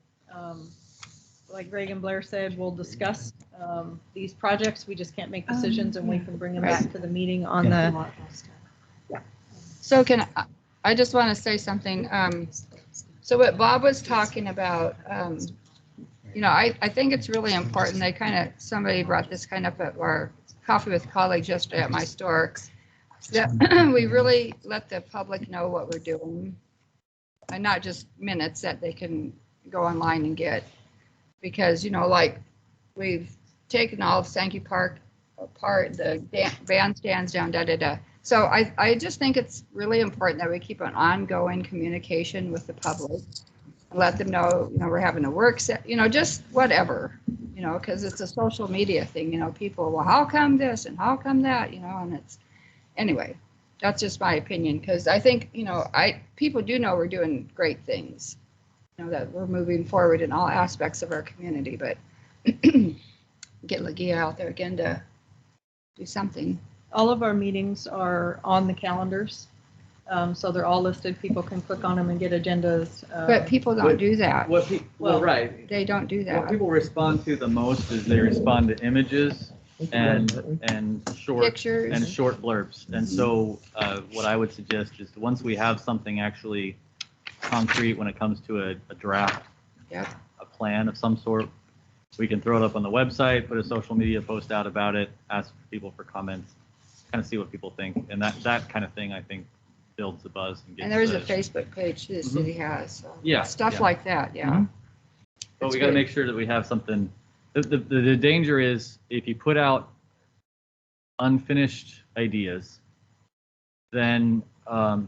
S4: like Greg and Blair said, we'll discuss these projects. We just can't make decisions, and we can bring them back to the meeting on the.
S2: So I just want to say something. So what Bob was talking about, I think it's really important. Somebody brought this kind of up at our coffee with colleagues yesterday at my store, that we really let the public know what we're doing, and not just minutes that they can go online and get. Because, like, we've taken all of Sankey Park apart, the bandstands down, So I just think it's really important that we keep an ongoing communication with the public. Let them know, we're having a work set, just whatever, because it's a social media thing, people, well, how come this and how come that, and anyway, that's just my opinion, because I think, people do know we're doing great things, that we're moving forward in all aspects of our community, but get Lagia out there again to do something.
S4: All of our meetings are on the calendars, so they're all listed. People can click on them and get agendas.
S2: But people don't do that.
S4: Well,
S9: right.
S2: They don't do
S9: What
S2: that.
S9: people respond to the most is they respond to images and short
S2: Pictures.
S9: and short blurbs. And so what I would suggest is once we have something actually concrete when it comes to a draft,
S2: Yep.
S9: a plan of some sort, we can throw it up on the website, put a social media post out about it, ask people for comments, kind of see what people think. And that kind of thing, I think, builds the buzz.
S2: And there's a Facebook page the city has. So
S9: Yeah,
S2: stuff
S9: yeah.
S2: like that, yeah.
S9: Mhm. But
S2: It's
S9: we got to
S2: good.
S9: make sure that we have something. The danger is if you put out unfinished ideas, then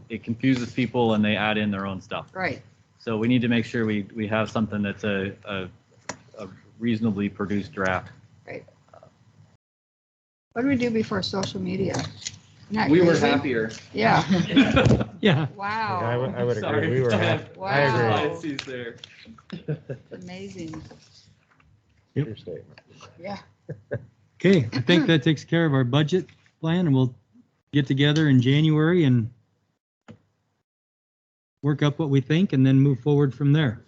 S9: it confuses people and they add in their own stuff.
S2: Right.
S9: So we need to make sure we have something that's a reasonably produced draft.
S2: What do we do before social media? Isn't that
S9: We were
S2: crazy?
S9: happier.
S2: Yeah.
S1: Yeah.
S2: Wow.
S3: I would
S9: Sorry.
S3: agree. We were happy. I
S2: Wow.
S3: agree.
S9: Biases there.
S2: Amazing.
S3: Your statement.
S2: Yeah.
S1: Okay, I think that takes care of our budget plan, and we'll get together in January and work up what we think and then move forward from there.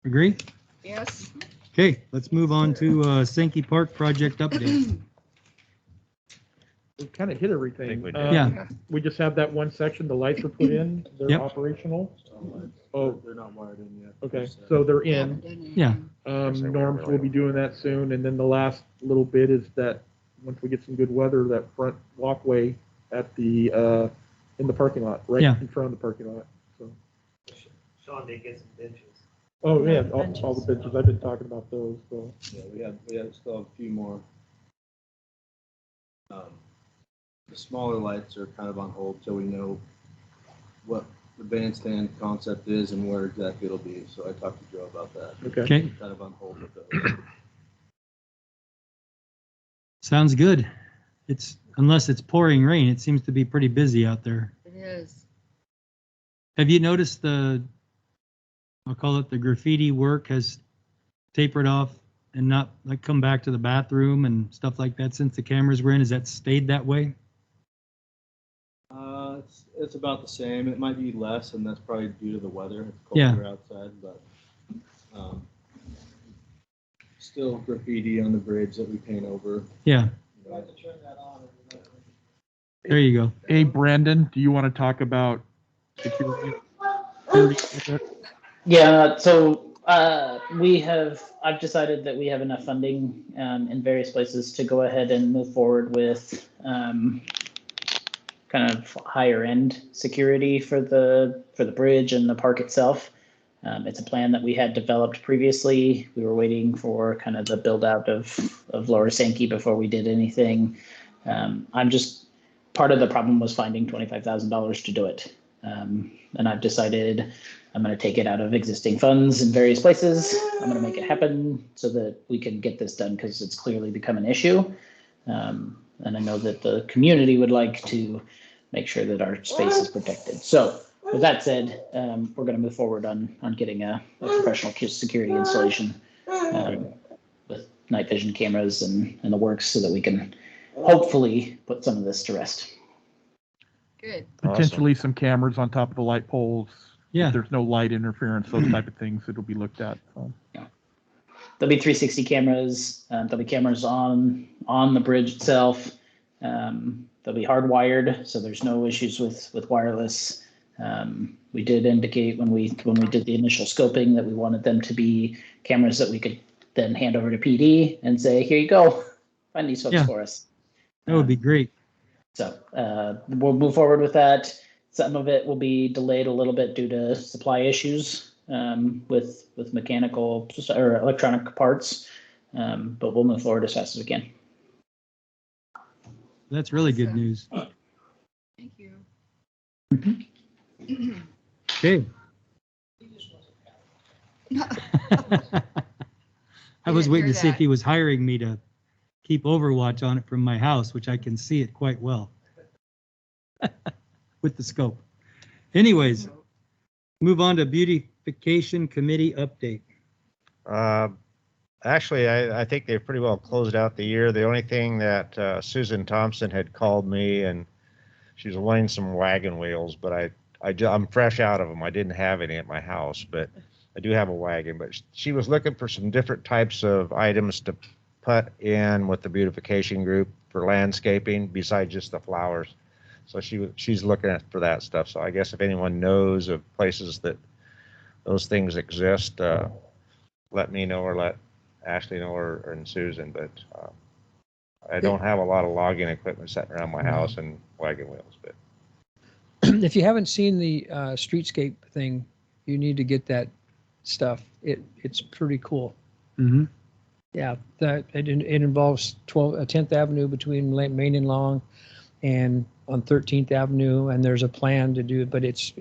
S1: Agree?
S2: Yes.
S1: Okay, let's move on to Sankey Park project update.
S5: We kind of hit
S3: I
S5: everything.
S3: think we did.
S1: Yeah.
S5: We just have that one section, the lights are put in, they're
S1: Yep.
S5: operational. Oh,
S11: They're not wired in yet.
S5: okay, so they're in.
S1: Yeah.
S5: Norms will be doing that soon, and then the last little bit is that, once we get some good weather, that front walkway at the, in the parking lot, right
S1: Yeah.
S5: in front of the parking lot, so.
S11: Sean did get some benches.
S5: Oh, yeah,
S4: Yeah,
S5: all the benches, I've been talking about those, so.
S11: Yeah, we have still a few more. The smaller lights are kind of on hold till we know what the bandstand concept is and where exactly it'll be. So I talked to Joe about that.
S1: Okay.
S11: Kind of on hold with those.
S1: Sounds good. Unless it's pouring rain, it seems to be pretty busy out there.
S2: It is.
S1: Have you noticed I'll call it the graffiti work has tapered off and not like come back to the bathroom and stuff like that since the cameras were in? Has that stayed that way?
S11: It's about the same. It might be less, and that's probably due to the weather. It's
S1: Yeah.
S11: colder outside, but still graffiti on the bridge that we paint over.
S1: Yeah. There you go.
S5: Hey, Brandon, do you want to talk about security?
S7: Yeah, so I've decided that we have enough funding in various places to go ahead and move forward with kind of higher end security for the bridge and the park itself. It's a plan that we had developed previously. We were waiting for kind of the build out of Lower Sankey before we did anything. Part of the problem was finding $25,000 to do it. And I've decided I'm going to take it out of existing funds in various places. I'm going to make it happen so that we can get this done because it's clearly become an issue. And I know that the community would like to make sure that our space is protected. So with that said, we're going to move forward on getting a professional security installation with night vision cameras and the works so that we can hopefully put some of this to rest.
S2: Good.
S5: Potentially some cameras on top of the light poles.
S1: Yeah.
S5: If there's no light interference, those type of things that'll be looked at. So.
S7: Yeah. There'll be 360 cameras. There'll be cameras on the bridge itself. They'll be hardwired, so there's no issues with wireless. We did indicate when we did the initial scoping that we wanted them to be cameras that we could then hand over to PD and say, here you go, find these folks for us.
S1: That would be great.
S7: So we'll move forward with that. Some of it will be delayed a little bit due to supply issues with mechanical or electronic parts, but we'll move forward as fast as we can.
S1: That's really good news.
S2: Thank you.
S1: Okay. I was waiting to see if he was hiring me to keep Overwatch on it from my house, which I can see it quite well with the scope. Anyways, move on to Beautification Committee update.
S3: Actually, I think they've pretty well closed out the year. The only thing that Susan Thompson had called me and she was wanting some wagon wheels, but I'm fresh out of them. I didn't have any at my house, but I do have a wagon. But she was looking for some different types of items to put in with the beautification group for landscaping besides just the flowers. So she's looking for that stuff. So I guess if anyone knows of places that those things exist, let me know or let Ashley know or Susan. But I don't have a lot of logging equipment sitting around my house and wagon wheels. But
S8: if you haven't seen the streetscape thing, you need to get that stuff. It's pretty cool.
S1: Mm-hmm.
S8: Yeah, it involves 10th Avenue between Main and Long, and on 13th Avenue, and there's a plan to do it, but it's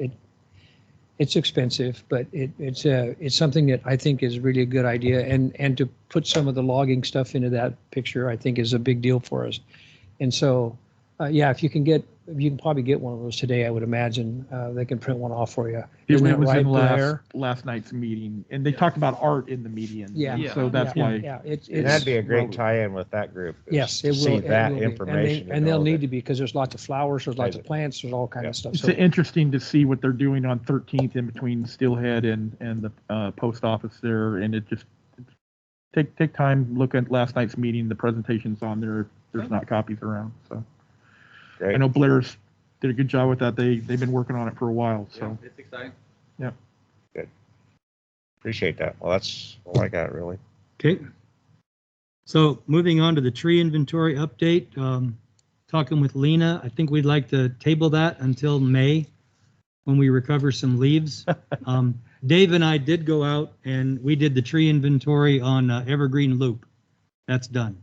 S8: expensive, but it's something that I think is really a good idea, and to put some of the logging stuff into that picture, I think is a big deal for us. And so, yeah, if you can probably get one of those today, I would imagine they can print one off for you.
S5: It
S8: Isn't that
S5: was
S8: right,
S5: in
S8: Blair?
S5: last night's meeting, and they talked about art in the meeting.
S8: Yeah.
S5: So that's why.
S8: Yeah,
S3: that'd be a great tie-in with that group.
S8: Yes, it
S3: to
S8: will.
S3: see that
S8: it will
S3: information.
S8: be. And they'll need to be, because there's lots of flowers, there's lots of plants, there's all kind of stuff.
S5: It's
S8: So
S5: interesting to see what they're doing on 13th in between Steelhead and the post office there, and it just take time, look at last night's meeting, the presentations on there. If there's not copies around, so.
S3: Great.
S5: I know Blair's did a good job with that. They've been working on it for a while, so.
S9: It's exciting.
S5: Yeah.
S3: Good. Appreciate that. Well, that's all I got, really.
S1: Okay. So moving on to the tree inventory update, talking with Lena, I think we'd like to table that until May when we recover some leaves. Dave and I did go out and we did the tree inventory on Evergreen Loop. That's done.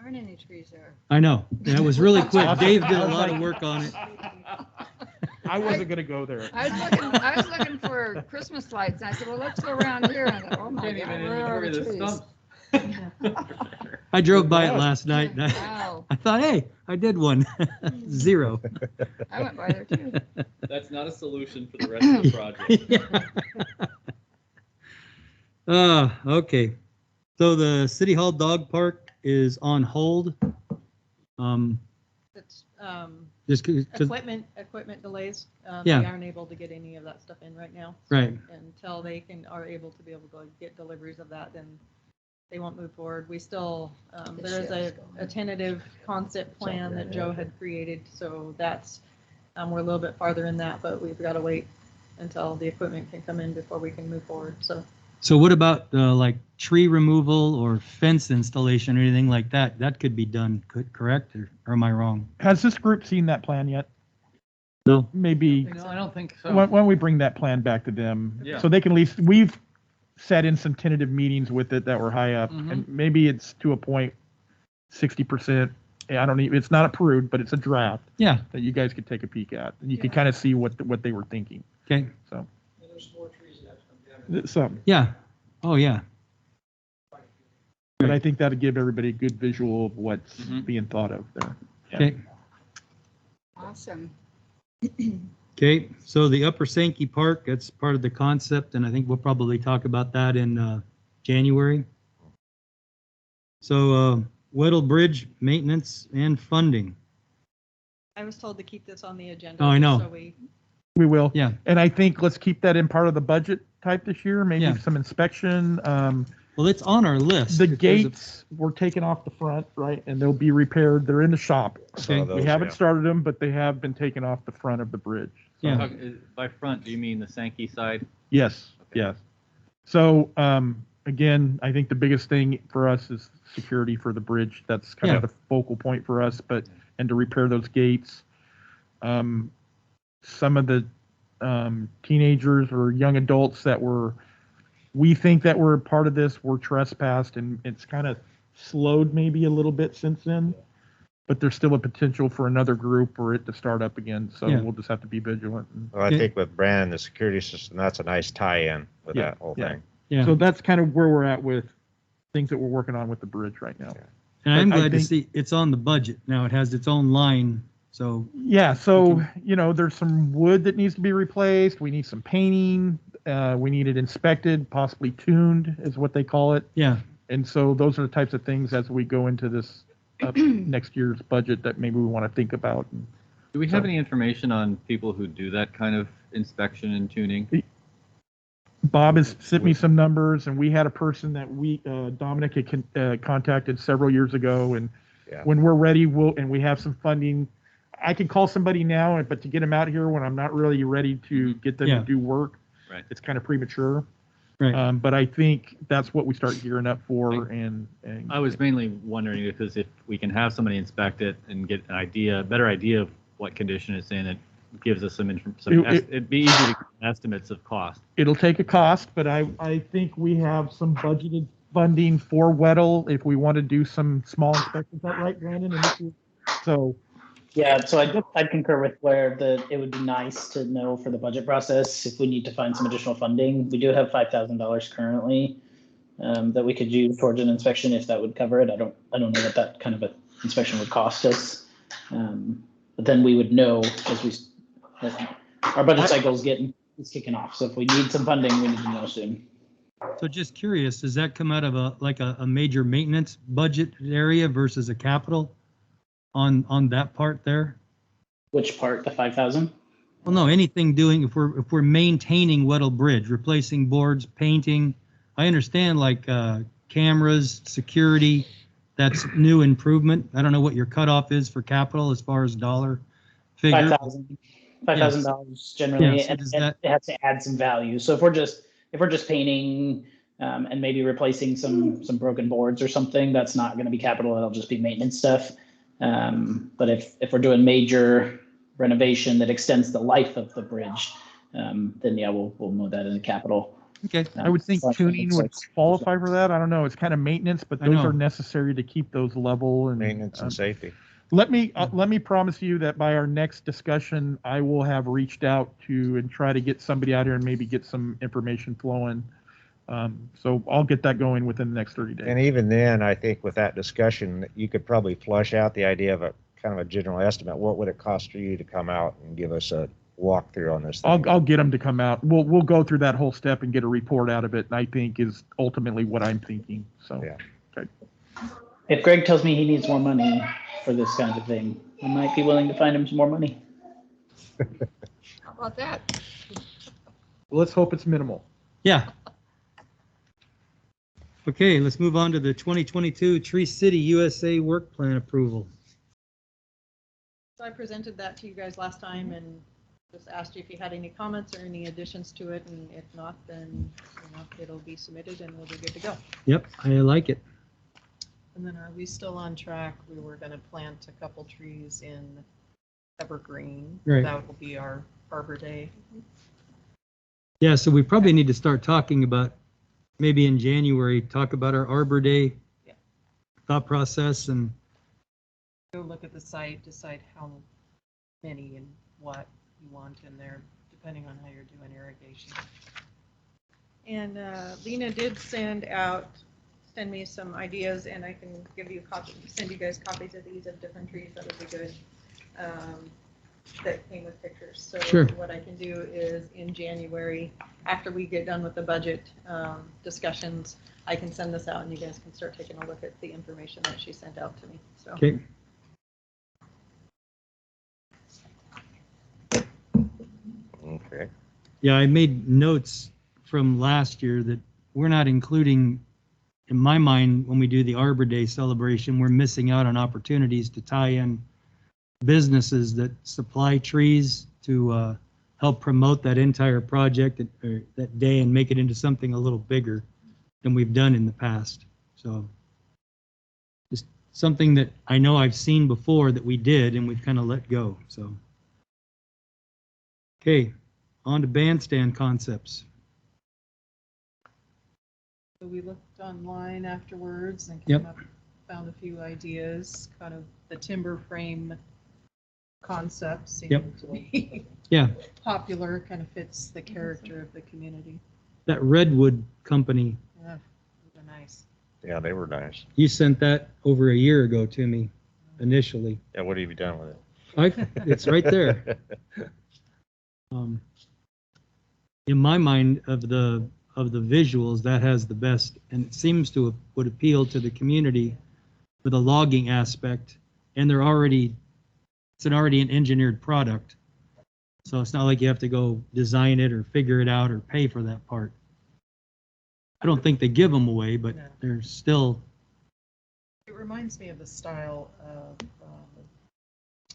S2: Aren't any trees there.
S1: I know. That was really quick. Dave did a lot of work on it.
S5: I wasn't gonna go there.
S2: I was looking for Christmas lights, and I said, well, let's go around here, and I thought, oh my
S9: Can't
S2: God,
S9: even
S2: where are
S9: inventory
S2: the
S9: the
S2: trees?
S9: stumps.
S1: I drove by it last night. And
S2: Wow,
S1: I thought, hey, I did one. 0.
S2: I went by there too.
S9: That's not a solution for the rest of the project.
S1: Okay. So the City Hall Dog Park is on hold.
S4: It's,
S1: Just because,
S4: equipment delays.
S1: Yeah.
S4: They aren't able to get any of that stuff in right now.
S1: right.
S4: Until they are able to be able to get deliveries of that, then they won't move forward. We still, there is a tentative concept plan that Joe had created, so that's, we're a little bit farther in that, but we've got to wait until the equipment can come in before we can move forward, so.
S1: So what about like tree removal or fence installation or anything like that? That could be done, correct? Or am I wrong?
S5: Has this group seen that plan yet?
S1: No.
S5: Maybe,
S9: No, I don't think so.
S5: why don't we bring that plan back to them?
S9: Yeah.
S5: So they can at least, we've sat in some tentative meetings with it that were high up,
S9: Mhm.
S5: and maybe it's to a point, 60%. I don't even, it's not approved, but it's a draft
S1: Yeah.
S5: that you guys could take a peek at, and you can kind of see what they were thinking,
S1: Okay.
S5: so. Some,
S1: Yeah. Oh, yeah.
S5: but I think that'd give everybody a good visual of what's
S9: Mhm.
S5: being thought of there.
S1: Okay.
S2: Awesome.
S1: Okay. So the Upper Sankey Park, that's part of the concept, and I think we'll probably talk about that in January. So Whittlebridge maintenance and funding.
S4: I was told to keep this on the agenda.
S1: Oh, I know.
S4: So we,
S5: We will.
S1: Yeah.
S5: And I think let's keep that in part of the budget type this year, maybe
S1: Yeah.
S5: some inspection.
S1: Well, it's on our list.
S5: The
S1: If there's a-
S5: gates were taken off the front, right, and they'll be repaired. They're in the shop.
S1: Okay.
S5: We haven't started them, but they have been taken off the front of the bridge. So,
S1: Yeah.
S9: By front, do you mean the Sankey side?
S5: Yes,
S9: Okay.
S5: yes. So, again, I think the biggest thing for us is security for the bridge. That's kind of
S1: Yeah.
S5: the focal point for us, and to repair those gates. Some of the teenagers or young adults we think that were part of this were trespassed, and it's kind of slowed maybe a little bit since then, but there's still a potential for another group or it to start up again. So
S1: Yeah.
S5: we'll just have to be vigilant.
S3: Well, I think with Brandon, the security system, that's a nice tie-in with
S5: Yeah,
S3: that whole
S5: yeah.
S3: thing.
S1: Yeah.
S5: So that's kind of where we're at with things that we're working on with the bridge right now.
S1: And I'm
S5: but I
S1: glad to
S5: think-
S1: see it's on the budget. Now it has its own line. So
S5: Yeah, so, there's some wood that needs to be replaced. We need some painting. We need it inspected, possibly tuned is what they call it.
S1: yeah.
S5: And so those are the types of things as we go into this next year's budget that maybe we want to think about.
S9: Do we have
S5: So-
S9: any information on people who do that kind of inspection and tuning?
S5: Bob has sent me some numbers, and we had a person that Dominic had contacted several years ago, and
S3: Yeah.
S5: when we're ready, and we have some funding, I can call somebody now, but to get them out here when I'm not really ready to get them
S1: Yeah.
S5: to do work,
S9: Right.
S5: it's kind of premature.
S1: Right.
S5: But I think that's what we start gearing up for, and
S9: I was mainly wondering because if we can have somebody inspect it and get a better idea of what condition it's in, it gives us it'd be easy to get estimates of cost.
S5: it'll take a cost, but I think we have some budgeted funding for Weddle if we want to do some small inspections. Is that right, Brandon? So,
S7: Yeah, so I'd concur with Blair that it would be nice to know for the budget process if we need to find some additional funding. We do have $5,000 currently that we could use towards an inspection if that would cover it. I don't know what that kind of an inspection would cost us. But then we would know as our budget cycle is kicking off. So if we need some funding, we need to know soon.
S1: So just curious, does that come out of a major maintenance budget area versus a capital on that part there?
S7: Which part, the 5,000?
S1: Well, no, anything doing, if we're maintaining Whittlebridge, replacing boards, painting, I understand like cameras, security, that's new improvement. I don't know what your cutoff is for capital as far as dollar figure.
S7: $5,000 generally,
S1: Yeah, so
S7: and
S1: does
S7: it has to add some value. So if we're just painting and maybe replacing some broken boards or something, that's not going to be capital. It'll just be maintenance stuff. But if we're doing major renovation that extends the life of the bridge, then yeah, we'll move that into capital.
S9: Okay.
S5: I would think tuning would qualify for that. I don't know. It's kind of maintenance, but
S1: I
S5: those
S1: know.
S5: are necessary to keep those level and
S3: Maintenance and safety.
S5: Let me promise you that by our next discussion, I will have reached out to and try to get somebody out here and maybe get some information flowing. So I'll get that going within the next 30 days.
S3: And even then, I think with that discussion, you could probably flush out the idea of a kind of a general estimate. What would it cost for you to come out and give us a walkthrough on this thing?
S5: I'll get them to come out. We'll go through that whole step and get a report out of it. And I think is ultimately what I'm thinking. So
S3: Yeah.
S5: Okay.
S7: If Greg tells me he needs more money for this kind of thing, I might be willing to find him some more money.
S2: How about that?
S5: Let's hope it's minimal.
S1: Yeah. Okay, let's move on to the 2022 Tree City USA Work Plan approval.
S4: So I presented that to you guys last time and just asked you if you had any comments or any additions to it, and if not, then it'll be submitted and we'll be good to go.
S1: Yep, I like it.
S6: And then are we still on track? We were going to plant a couple trees in Evergreen.
S1: Right.
S6: That will be our Arbor Day.
S1: Yeah, so we probably need to start talking about, maybe in January, talk about our Arbor Day thought process and
S6: Go look at the site, decide how many and what you want in there, depending on how you're doing irrigation.
S4: And Lena did send me some ideas, and I can send you guys copies of these of different trees. That would be good. That came with pictures. So
S1: Sure.
S4: What I can do is in January, after we get done with the budget discussions, I can send this out and you guys can start taking a look at the information that she sent out to me. So.
S1: okay.
S3: Okay.
S1: Yeah, I made notes from last year that we're not including, in my mind, when we do the Arbor Day celebration, we're missing out on opportunities to tie in businesses that supply trees to help promote that entire project or that day and make it into something a little bigger than we've done in the past. So just something that I know I've seen before that we did and we've kind of let go. So, okay, on to bandstand concepts.
S6: So we looked online afterwards and
S1: Yep.
S6: came up, found a few ideas, kind of the timber frame concept seemed
S1: Yep.
S6: to be
S1: Yeah,
S6: popular, kind of fits the character of the community.
S1: that Redwood company,
S6: Yeah, they're nice.
S3: Yeah, they were nice.
S1: you sent that over a year ago to me initially.
S3: Yeah, what have you done with it?
S1: It's right there. In my mind, of the visuals, that has the best, and it seems to would appeal to the community for the logging aspect. And it's already an engineered product, so it's not like you have to go design it or figure it out or pay for that part. I don't think they give them away, but
S6: No.
S1: they're still.
S6: It reminds me of the style of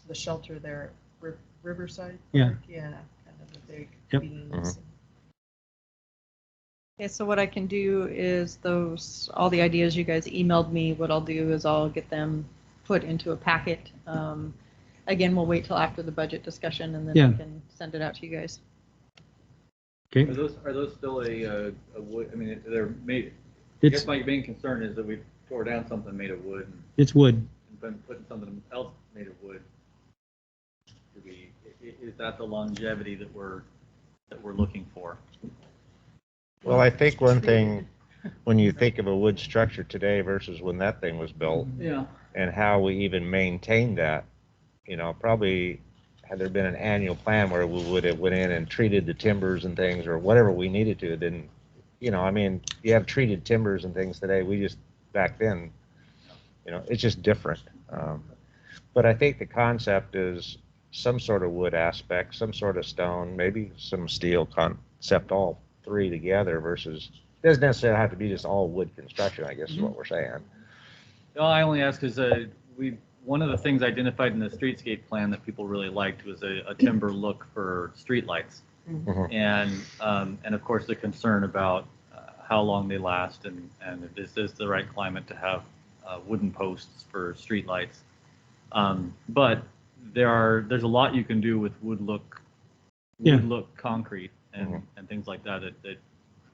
S6: the shelter there at Riverside
S1: Yeah.
S6: Park. Yeah, kind of the big
S1: Yep.
S6: beams.
S4: Okay, so what I can do is all the ideas you guys emailed me, what I'll do is I'll get them put into a packet. Again, we'll wait till after the budget discussion and then
S1: Yeah.
S4: I can send it out to you guys.
S1: Okay.
S9: Are those still a wood? I mean, they're made. I
S1: It's
S9: guess my main concern is that we tore down something made of wood
S1: it's wood.
S9: and been putting something else made of wood. Is that the longevity that we're looking for?
S3: Well, I think one thing, when you think of a wood structure today versus when that thing was built,
S9: Yeah.
S3: and how we even maintained that, probably had there been an annual plan where we would have went in and treated the timbers and things or whatever we needed to, then, I mean, you have treated timbers and things today. We just, back then, it's just different. But I think the concept is some sort of wood aspect, some sort of stone, maybe some steel concept, all three together versus, it doesn't necessarily have to be just all wood construction, I guess is what we're saying.
S9: No, I only ask because one of the things identified in the streetscape plan that people really liked was a timber look for streetlights, and of course the concern about how long they last and if this is the right climate to have wooden posts for streetlights. But there's a lot you can do with wood look concrete and things like that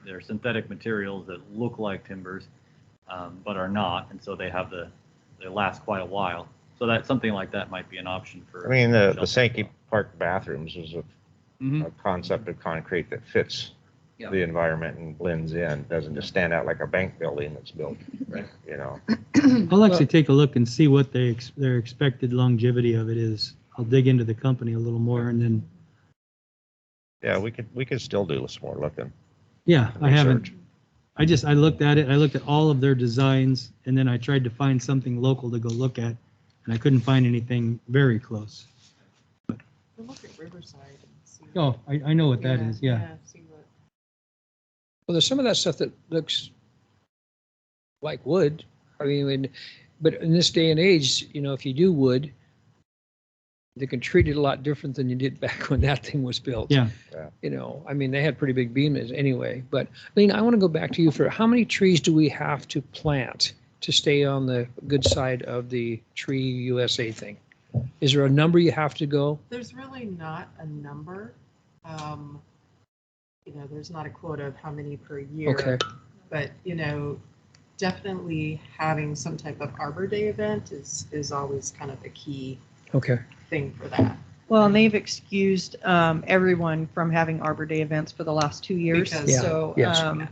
S9: they're synthetic materials that look like timbers, but are not, and so they last quite a while. So that something like that might be an option for.
S3: I mean, the
S9: shelter.
S3: Sankey Park bathrooms is a concept of concrete that fits
S9: Yeah.
S3: the environment and blends in, doesn't just stand out like a bank building that's built, you know.
S1: I'll actually take a look and see what their expected longevity of it is. I'll dig into the company a little more and then,
S3: Yeah, we could still do some more looking.
S1: yeah, I haven't.
S3: Research.
S1: I looked at it. I looked at all of their designs and then I tried to find something local to go look at and I couldn't find anything very close.
S6: We'll look at Riverside and see.
S1: Oh, I know what that is. Yeah.
S6: See what.
S8: Well, there's some of that stuff that looks like wood. I mean, but in this day and age, you know, if you do wood, they can treat it a lot different than you did back when that thing was built.
S1: Yeah.
S8: You know, I mean, they had pretty big beams anyway. But Lena, I want to go back to you for how many trees do we have to plant to stay on the good side of the Tree USA thing? Is there a number you have to go?
S6: There's really not a number. You know, there's not a quota of how many per year.
S8: Okay.
S6: But, you know, definitely having some type of Arbor Day event is always kind of a key
S8: Okay.
S6: thing for that.
S4: Well, and they've excused everyone from having Arbor Day events for the last 2 years.
S6: Because-
S8: Yeah.
S4: So,
S8: Yes.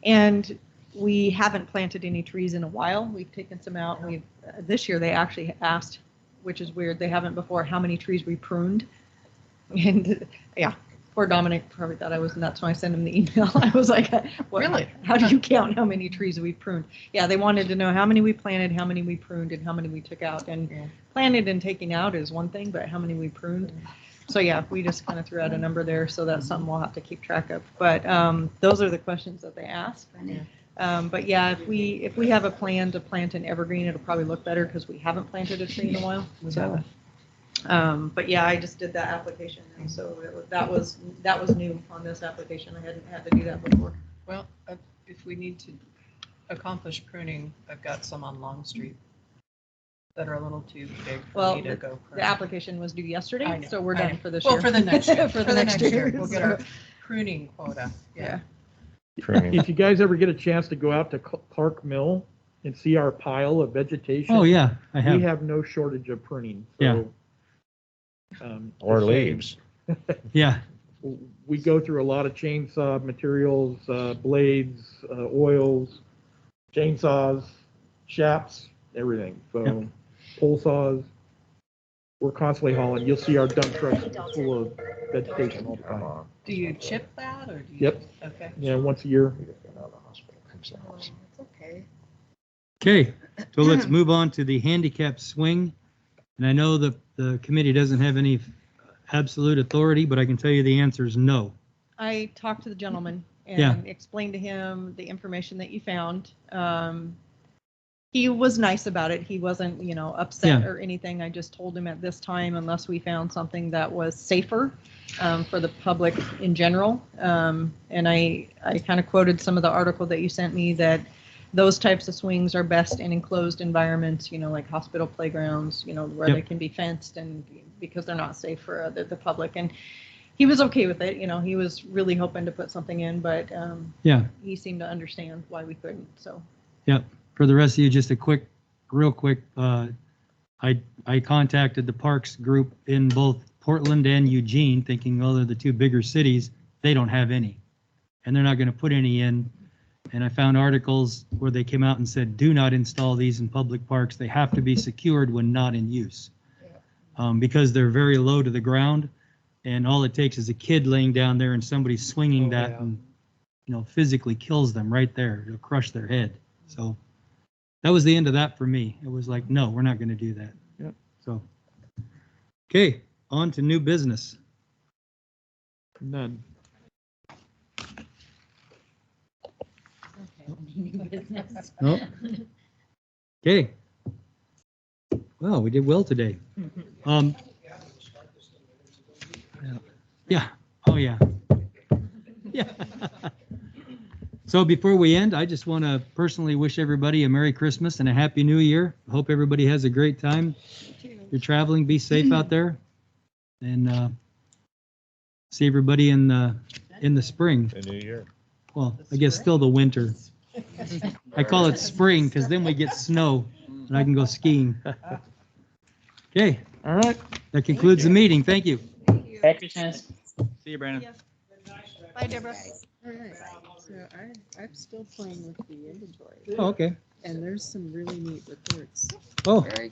S4: and we haven't planted any trees in a while. We've taken some out. This year they actually asked, which is weird, they haven't before, how many trees we pruned. And yeah, poor Dominic probably thought I was nuts when I sent him the email. I was like, what,
S6: Really?
S4: how do you count how many trees we pruned? Yeah, they wanted to know how many we planted, how many we pruned, and how many we took out. And
S6: Yeah.
S4: planted and taking out is one thing, but how many we pruned? So yeah, we just kind of threw out a number there, so that's something we'll have to keep track of. But those are the questions that they asked. But yeah, if we have a plan to plant an evergreen, it'll probably look better because we haven't planted a tree in a while. So, but yeah, I just did that application, and so that was new on this application. I hadn't had to do that before.
S6: Well, if we need to accomplish pruning, I've got some on Long Street that are a little too big for
S4: Well,
S6: me to go prune.
S4: The application was due
S6: I
S4: yesterday,
S6: know,
S4: so we're
S6: I
S4: done
S6: know.
S4: for this
S6: Well,
S4: year.
S6: for the next year.
S4: For the next year.
S6: We'll get our pruning quota.
S4: Yeah.
S3: Pruning.
S5: If you guys ever get a chance to go out to Clark Mill and see our pile of vegetation.
S1: Oh, yeah, I
S5: We
S1: have.
S5: have no shortage of pruning.
S1: Yeah.
S5: So,
S3: Or
S5: just saying.
S3: leaves.
S1: Yeah.
S5: We go through a lot of chainsaw materials, blades, oils, chainsaws, shaps, everything. So
S1: Yep.
S5: pole saws. We're constantly hauling. You'll see our dump trucks full of vegetation all the
S3: Come
S5: time.
S3: on.
S6: Do you chip that or do you?
S5: Yep.
S6: Okay.
S5: Yeah, once a year.
S3: We just got out of the hospital.
S2: It's okay.
S1: Okay, so let's move on to the handicap swing. And I know the committee doesn't have any absolute authority, but I can tell you the answer is no.
S4: I talked to the gentleman
S1: Yeah.
S4: and explained to him the information that you found. He was nice about it. He wasn't, upset
S1: Yeah.
S4: or anything. I just told him at this time, unless we found something that was safer for the public in general. And I kind of quoted some of the article that you sent me that those types of swings are best in enclosed environments, like hospital playgrounds, where
S1: Yep.
S4: they can be fenced and because they're not safe for the public. And he was okay with it. He was really hoping to put something in, but
S1: Yeah,
S4: he seemed to understand why we couldn't. So
S1: for the rest of you, just real quick, I contacted the parks group in both Portland and Eugene, thinking, well, they're the two bigger cities. They don't have any, and they're not going to put any in. And I found articles where they came out and said, do not install these in public parks. They have to be secured when not in use. Because they're very low to the ground, and all it takes is a kid laying down there and somebody swinging that
S8: Yeah.
S1: and, physically kills them right there. It'll crush their head. So that was the end of that for me. It was like, no, we're not going to do that.
S5: Yep.
S1: So, okay, on to new business.
S5: None.
S1: Nope. Okay. Well, we did well today. Yeah. Oh, yeah. Yeah. So before we end, I just want to personally wish everybody a Merry Christmas and a Happy New Year. I hope everybody has a great time. If you're traveling, be safe out there. And see everybody in the spring.
S3: The new year.
S1: Well, I guess still the winter. I call it spring because then we get snow and I can go skiing. Okay,
S5: All right.
S1: that concludes the meeting. Thank you.
S7: Merry Christmas.
S9: See you, Brandon.
S4: Bye, Deborah.
S10: Guys.
S6: All right, so I'm still playing with the inventory,
S1: Oh, okay.
S6: and there's some really neat reports.
S1: Oh,
S2: Very